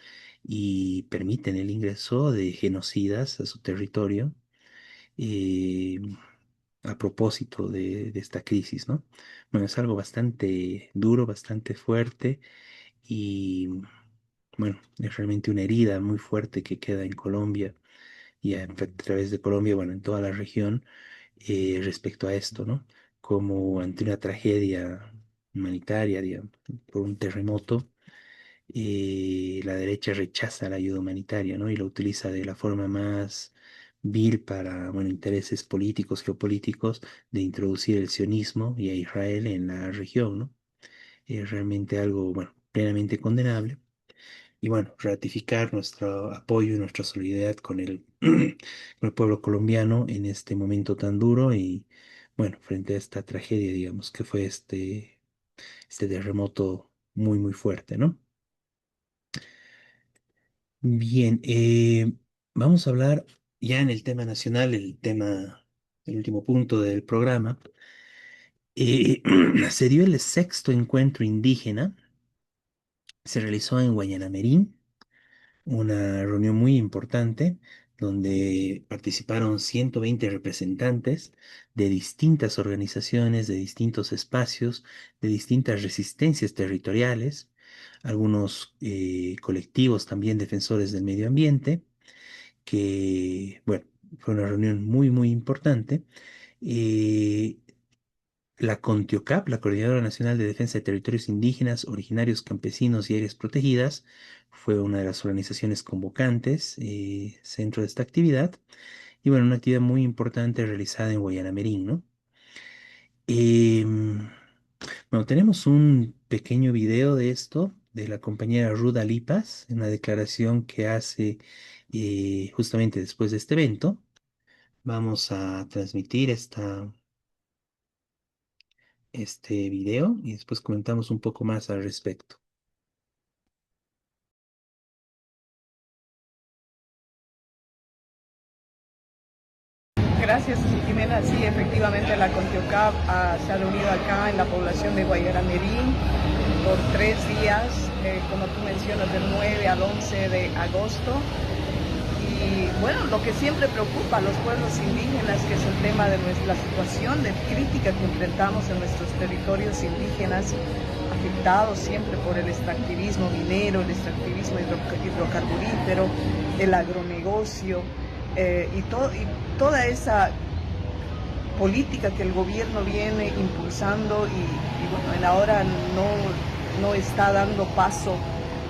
y permiten el ingreso de genocidas a su territorio. eh, a propósito de esta crisis, ¿no? Bueno, es algo bastante duro, bastante fuerte y bueno, es realmente una herida muy fuerte que queda en Colombia y a través de Colombia, bueno, en toda la región respecto a esto, ¿no? Como ante una tragedia humanitaria, digamos, por un terremoto, la derecha rechaza la ayuda humanitaria, ¿no? Y lo utiliza de la forma más vil para, bueno, intereses políticos, geopolíticos, de introducir el sionismo y a Israel en la región, ¿no? Es realmente algo, bueno, plenamente condenable. Y bueno, ratificar nuestro apoyo y nuestra solidaridad con con el pueblo colombiano en este momento tan duro y, bueno, frente a esta tragedia, digamos, que fue este terremoto muy, muy fuerte, ¿no? Bien, vamos a hablar ya en el tema nacional, el último punto del programa. Se dio el sexto encuentro indígena, se realizó en Guayanamerín, una reunión muy importante donde participaron 120 representantes de distintas organizaciones, de distintos espacios, de distintas resistencias territoriales, algunos colectivos también defensores del medio ambiente que, bueno, fue una reunión muy, muy importante. Eh, la CONTIOCAP, la Coordinadora Nacional de Defensa de Territorios Indígenas, Originarios, Campesinos y Áreas Protegidas, fue una de las organizaciones convocantes, centro de esta actividad. Y bueno, una actividad muy importante realizada en Guayanamerín, ¿no? Em, bueno, tenemos un pequeño video de esto, de la compañera Ruda Lipas, una declaración que hace justamente después de este evento. Vamos a transmitir este video y después comentamos un poco más al respecto. Gracias, Jimena. Sí, efectivamente la CONTIOCAP se ha reunido acá en la población de Guayaramerín por 3 días, como tú mencionas, del 9 al 11 de agosto. Y bueno, lo que siempre preocupa a los pueblos indígenas, que es el tema de la situación de crítica que enfrentamos en nuestros territorios indígenas, afectados siempre por el extractivismo minero, el extractivismo hidrocarburífero, el agronegocio, y toda esa política que el gobierno viene impulsando y bueno, ahora no está dando paso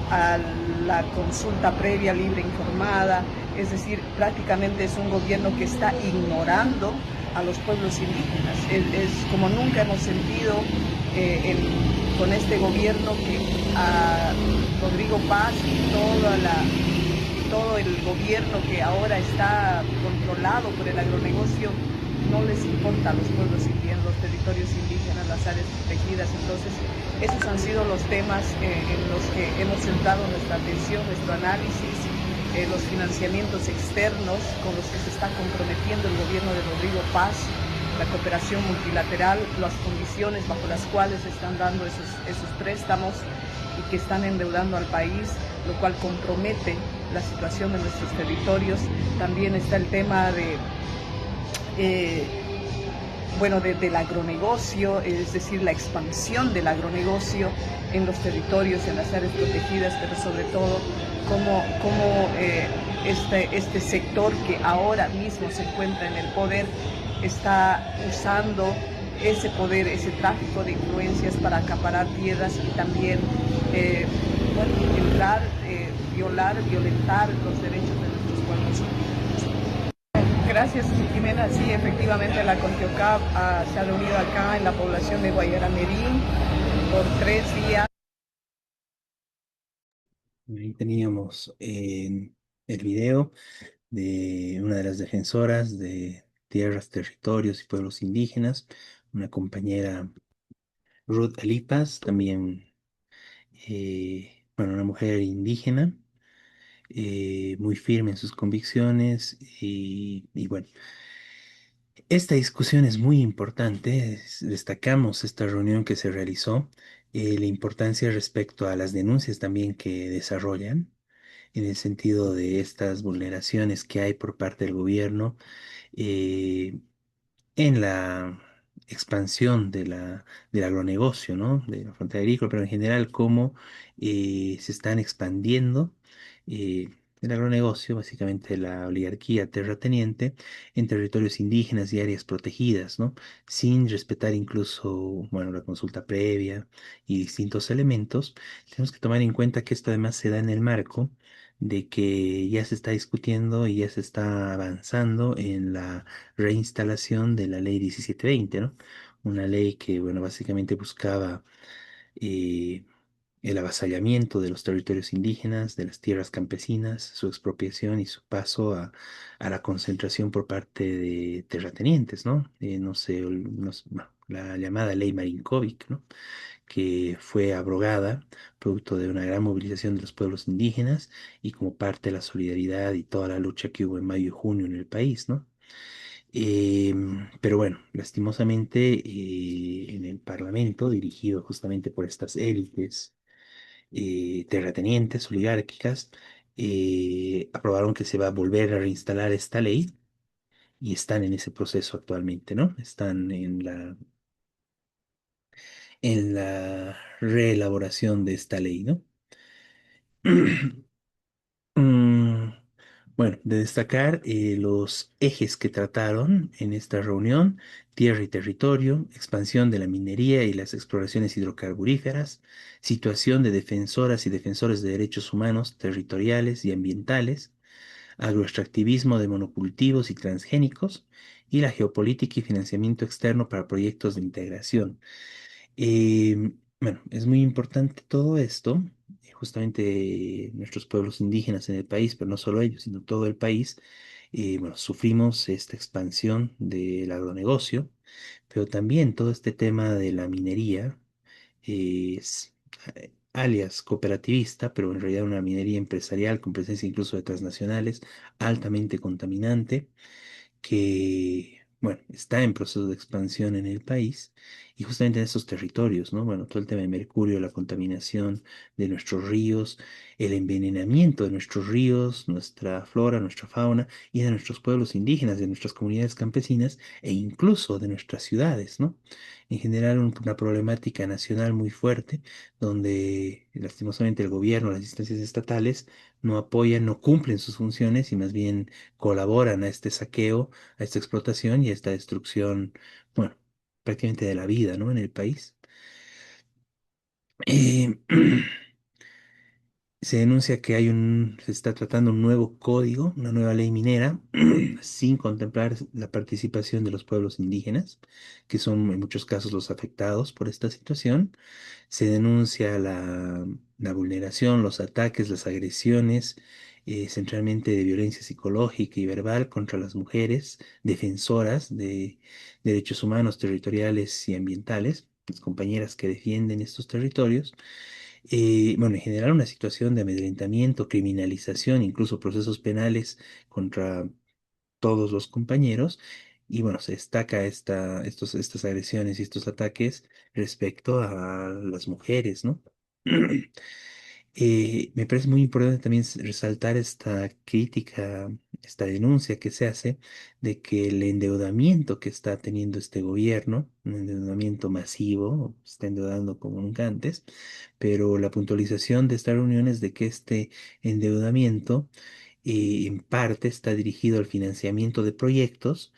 a la consulta previa, libre, informada. Es decir, prácticamente es un gobierno que está ignorando a los pueblos indígenas. Es como nunca hemos sentido con este gobierno que Rodrigo Paz y todo el gobierno que ahora está controlado por el agronegocio no les importa a los pueblos indígenas, los territorios indígenas, las áreas protegidas. Entonces, esos han sido los temas en los que hemos centrado nuestra atención, nuestro análisis, los financiamientos externos con los que se está comprometiendo el gobierno de Rodrigo Paz, la cooperación multilateral, las condiciones bajo las cuales se están dando esos préstamos y que están endeudando al país, lo cual compromete la situación de nuestros territorios. También está el tema del agronegocio, es decir, la expansión del agronegocio en los territorios, en las áreas protegidas, pero sobre todo cómo este sector que ahora mismo se encuentra en el poder está usando ese poder, ese tráfico de influencias para acaparar tierras y también violentar los derechos de nuestros pueblos. Gracias, Jimena. Sí, efectivamente la CONTIOCAP se ha reunido acá en la población de Guayaramerín por 3 días. Ahí teníamos el video de una de las defensoras de tierras, territorios y pueblos indígenas, una compañera Ruth Alipas, también, bueno, una mujer indígena, muy firme en sus convicciones y bueno, esta discusión es muy importante. Destacamos esta reunión que se realizó, la importancia respecto a las denuncias también que desarrollan en el sentido de estas vulneraciones que hay por parte del gobierno eh, en la expansión del agronegocio, ¿no? De la frontera agrícola, pero en general cómo se están expandiendo el agronegocio, básicamente la oligarquía terrateniente, en territorios indígenas y áreas protegidas, ¿no? Sin respetar incluso, bueno, la consulta previa y distintos elementos. Tenemos que tomar en cuenta que esto además se da en el marco de que ya se está discutiendo y ya se está avanzando en la reinstalación de la ley 1720, ¿no? Una ley que, bueno, básicamente buscaba eh, el avasallamiento de los territorios indígenas, de las tierras campesinas, su expropiación y su paso a la concentración por parte de terratenientes, ¿no? No sé, bueno, la llamada ley Marinkovic, ¿no? Que fue abrogada producto de una gran movilización de los pueblos indígenas y como parte de la solidaridad y toda la lucha que hubo en mayo y junio en el país, ¿no? Pero bueno, lastimosamente en el Parlamento, dirigido justamente por estas élites terratenientes, oligárquicas, aprobaron que se va a volver a reinstalar esta ley y están en ese proceso actualmente, ¿no? Están en la reelaboración de esta ley, ¿no? Mm, bueno, de destacar los ejes que trataron en esta reunión: tierra y territorio, expansión de la minería y las exploraciones hidrocarburíferas, situación de defensoras y defensores de derechos humanos, territoriales y ambientales, agroextractivismo de monocultivos y transgénicos, y la geopolítica y financiamiento externo para proyectos de integración. Bueno, es muy importante todo esto. Justamente nuestros pueblos indígenas en el país, pero no solo ellos, sino todo el país, bueno, sufrimos esta expansión del agronegocio, pero también todo este tema de la minería es alias cooperativista, pero en realidad una minería empresarial con presencia incluso de transnacionales, altamente contaminante que, bueno, está en proceso de expansión en el país y justamente en estos territorios, ¿no? Bueno, todo el tema de mercurio, la contaminación de nuestros ríos, el envenenamiento de nuestros ríos, nuestra flora, nuestra fauna y de nuestros pueblos indígenas, de nuestras comunidades campesinas e incluso de nuestras ciudades, ¿no? En general, una problemática nacional muy fuerte, donde lastimosamente el gobierno, las instancias estatales no apoyan, no cumplen sus funciones y más bien colaboran a este saqueo, a esta explotación y a esta destrucción, bueno, prácticamente de la vida, ¿no? En el país. Eh, Se denuncia que se está tratando un nuevo código, una nueva ley minera, sin contemplar la participación de los pueblos indígenas, que son en muchos casos los afectados por esta situación. Se denuncia la vulneración, los ataques, las agresiones, centralmente de violencia psicológica y verbal contra las mujeres defensoras de derechos humanos, territoriales y ambientales, las compañeras que defienden estos territorios. Bueno, en general una situación de amedrentamiento, criminalización, incluso procesos penales contra todos los compañeros. Y bueno, se destaca estas agresiones y estos ataques respecto a las mujeres, ¿no? Me parece muy importante también resaltar esta crítica, esta denuncia que se hace de que el endeudamiento que está teniendo este gobierno, un endeudamiento masivo, se está endeudando como nunca antes, pero la puntualización de esta reunión es de que este endeudamiento en parte está dirigido al financiamiento de proyectos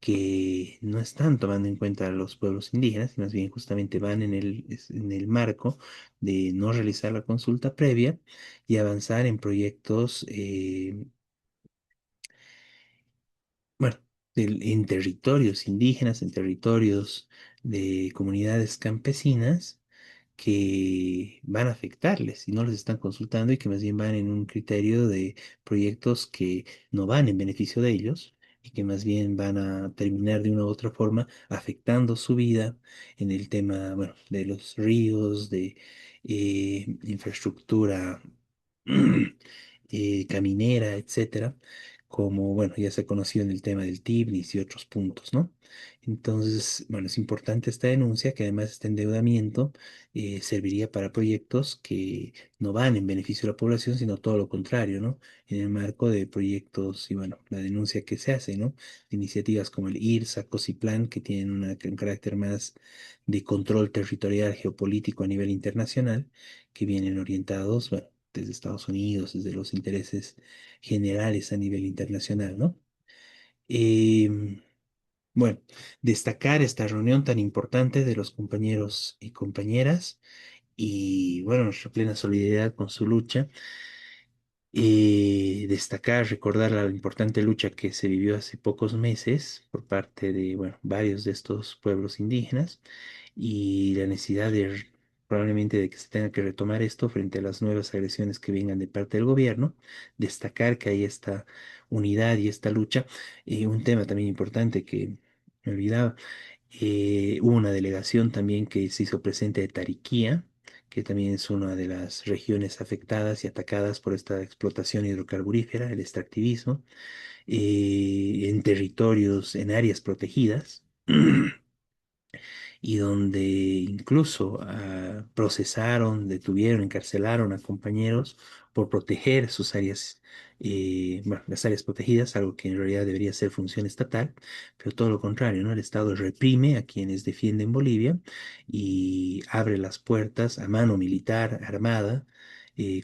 que no están tomando en cuenta a los pueblos indígenas, y más bien justamente van en el marco de no realizar la consulta previa y avanzar en proyectos, bueno, en territorios indígenas, en territorios de comunidades campesinas que van a afectarles y no les están consultando y que más bien van en un criterio de proyectos que no van en beneficio de ellos y que más bien van a terminar de una u otra forma afectando su vida en el tema, bueno, de los ríos, de infraestructura caminera, etcétera, como, bueno, ya se ha conocido en el tema del TIBNIS y otros puntos, ¿no? Entonces, bueno, es importante esta denuncia, que además este endeudamiento serviría para proyectos que no van en beneficio de la población, sino todo lo contrario, ¿no? En el marco de proyectos y, bueno, la denuncia que se hace, ¿no? De iniciativas como el IRSA, COSIPLAN, que tienen un carácter más de control territorial geopolítico a nivel internacional, que vienen orientados, bueno, desde Estados Unidos, desde los intereses generales a nivel internacional, ¿no? Em, bueno, destacar esta reunión tan importante de los compañeros y compañeras y, bueno, nuestra plena solidaridad con su lucha. Destacar, recordar la importante lucha que se vivió hace pocos meses por parte de, bueno, varios de estos pueblos indígenas y la necesidad probablemente de que se tenga que retomar esto frente a las nuevas agresiones que vengan de parte del gobierno. Destacar que hay esta unidad y esta lucha. Un tema también importante que me olvidaba, hubo una delegación también que se hizo presente de Tariquía, que también es una de las regiones afectadas y atacadas por esta explotación hidrocarburífera, el extractivismo, en territorios, en áreas protegidas. Y donde incluso procesaron, detuvieron, encarcelaron a compañeros por proteger sus áreas, bueno, las áreas protegidas, algo que en realidad debería ser función estatal, pero todo lo contrario, ¿no? El Estado reprime a quienes defienden Bolivia y abre las puertas a mano militar, armada,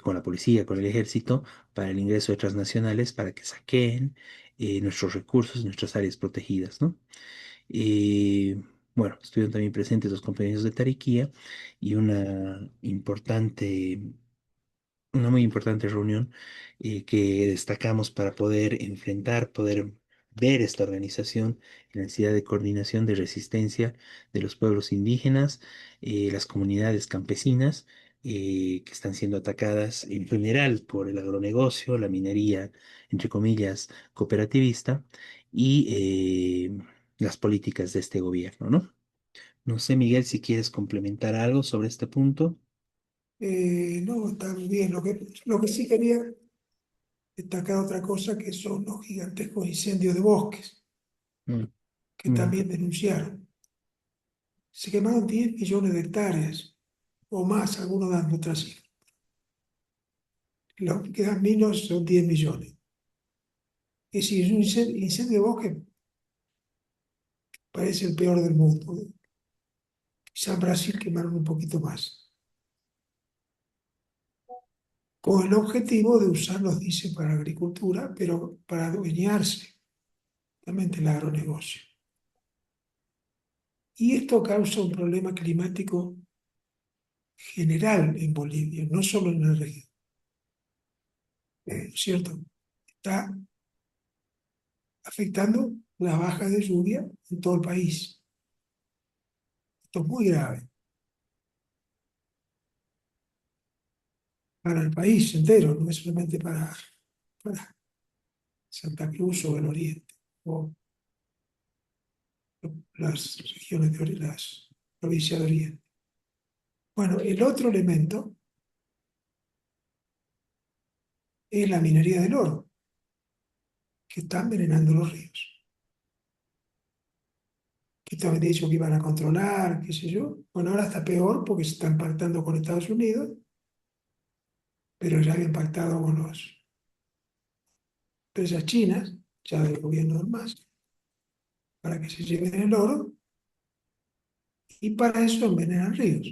con la policía, con el ejército, para el ingreso de transnacionales, para que saqueen nuestros recursos, nuestras áreas protegidas, ¿no? Eh, bueno, estuvieron también presentes los compañeros de Tariquía y una muy importante reunión que destacamos para poder enfrentar, poder ver esta organización, la necesidad de coordinación, de resistencia de los pueblos indígenas, las comunidades campesinas que están siendo atacadas en general por el agronegocio, la minería, entre comillas, cooperativista y las políticas de este gobierno, ¿no? No sé, Miguel, si quieres complementar algo sobre este punto. No, está muy bien. Lo que sí quería destacar otra cosa que son los gigantescos incendios de bosques Mm, que mm, también denunciaron. Se quemaron 10 millones de hectáreas o más, algunos dando otra cifra. Lo que quedan menos son 10 millones. Es decir, es un incendio de bosque, parece el peor del mundo. Quizá en Brasil quemaron un poquito más, con el objetivo de usarlos, dice, para la agricultura, pero para adueñarse también del agronegocio. Y esto causa un problema climático general en Bolivia, no solo en la región. ¿cierto? Está afectando la baja de lluvia en todo el país. Esto es muy grave para el país entero, no es solamente para Santa Cruz o el Oriente, o las regiones de Oriente, las provincias de Oriente. Bueno, el otro elemento es la minería del oro, que está envenenando los ríos. Que estaban dicho que iban a controlar, qué sé yo. Bueno, ahora está peor porque se están pactando con Estados Unidos, pero ya habían pactado con las empresas chinas, ya del gobierno del MAS, para que se lleven el oro, y para eso envenenan ríos.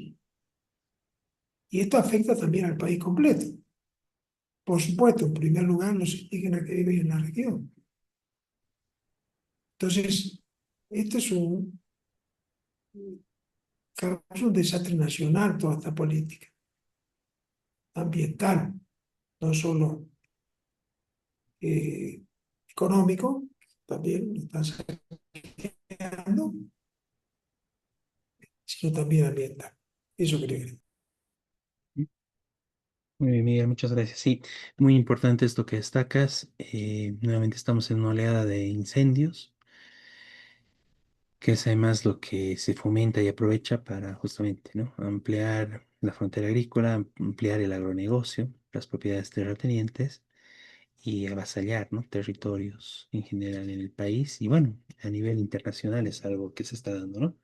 Y esto afecta también al país completo. Por supuesto, en primer lugar, los indígenas que viven en la región. Entonces, esto es un desastre nacional, toda esta política ambiental, no solo económico, también lo están saqueando, sino también ambiental. Eso quería decir. Muy bien, Miguel, muchas gracias. Sí, muy importante esto que destacas. Nuevamente estamos en una oleada de incendios, que es además lo que se fomenta y aprovecha para justamente, ¿no? Ampliar la frontera agrícola, ampliar el agronegocio, las propiedades terratenientes y avasallar, ¿no? Territorios en general en el país. Y bueno, a nivel internacional es algo que se está dando, ¿no?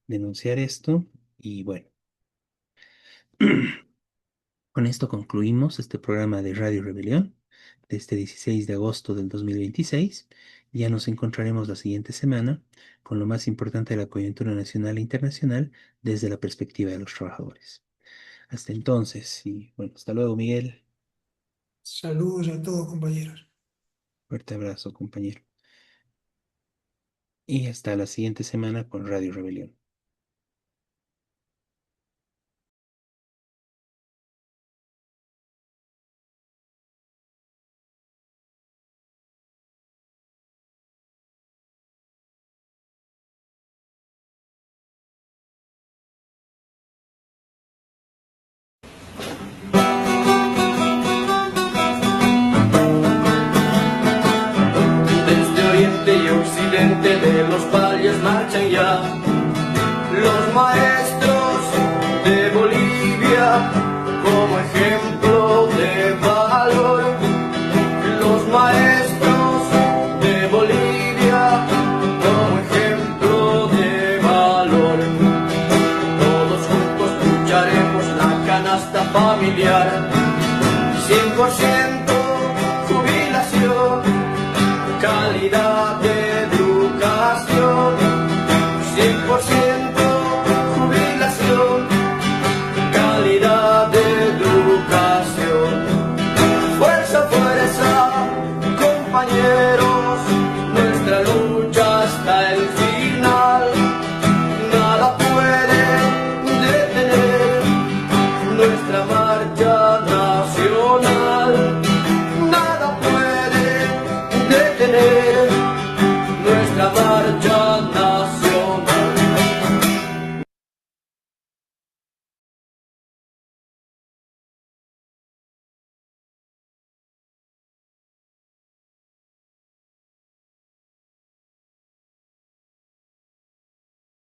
Denunciar esto y bueno. Con esto concluimos este programa de Radio Rebelión de este 16 de agosto del 2026. Ya nos encontraremos la siguiente semana con lo más importante de la coyuntura nacional e internacional desde la perspectiva de los trabajadores. Hasta entonces, y bueno, hasta luego, Miguel. Saludos a todos, compañeros. Fuerte abrazo, compañero. Y hasta la siguiente semana con Radio Rebelión. Desde oriente y occidente de los valles marchan ya los maestros de Bolivia como ejemplo de valor. Los maestros de Bolivia como ejemplo de valor. Todos juntos lucharemos la canasta familiar 100%.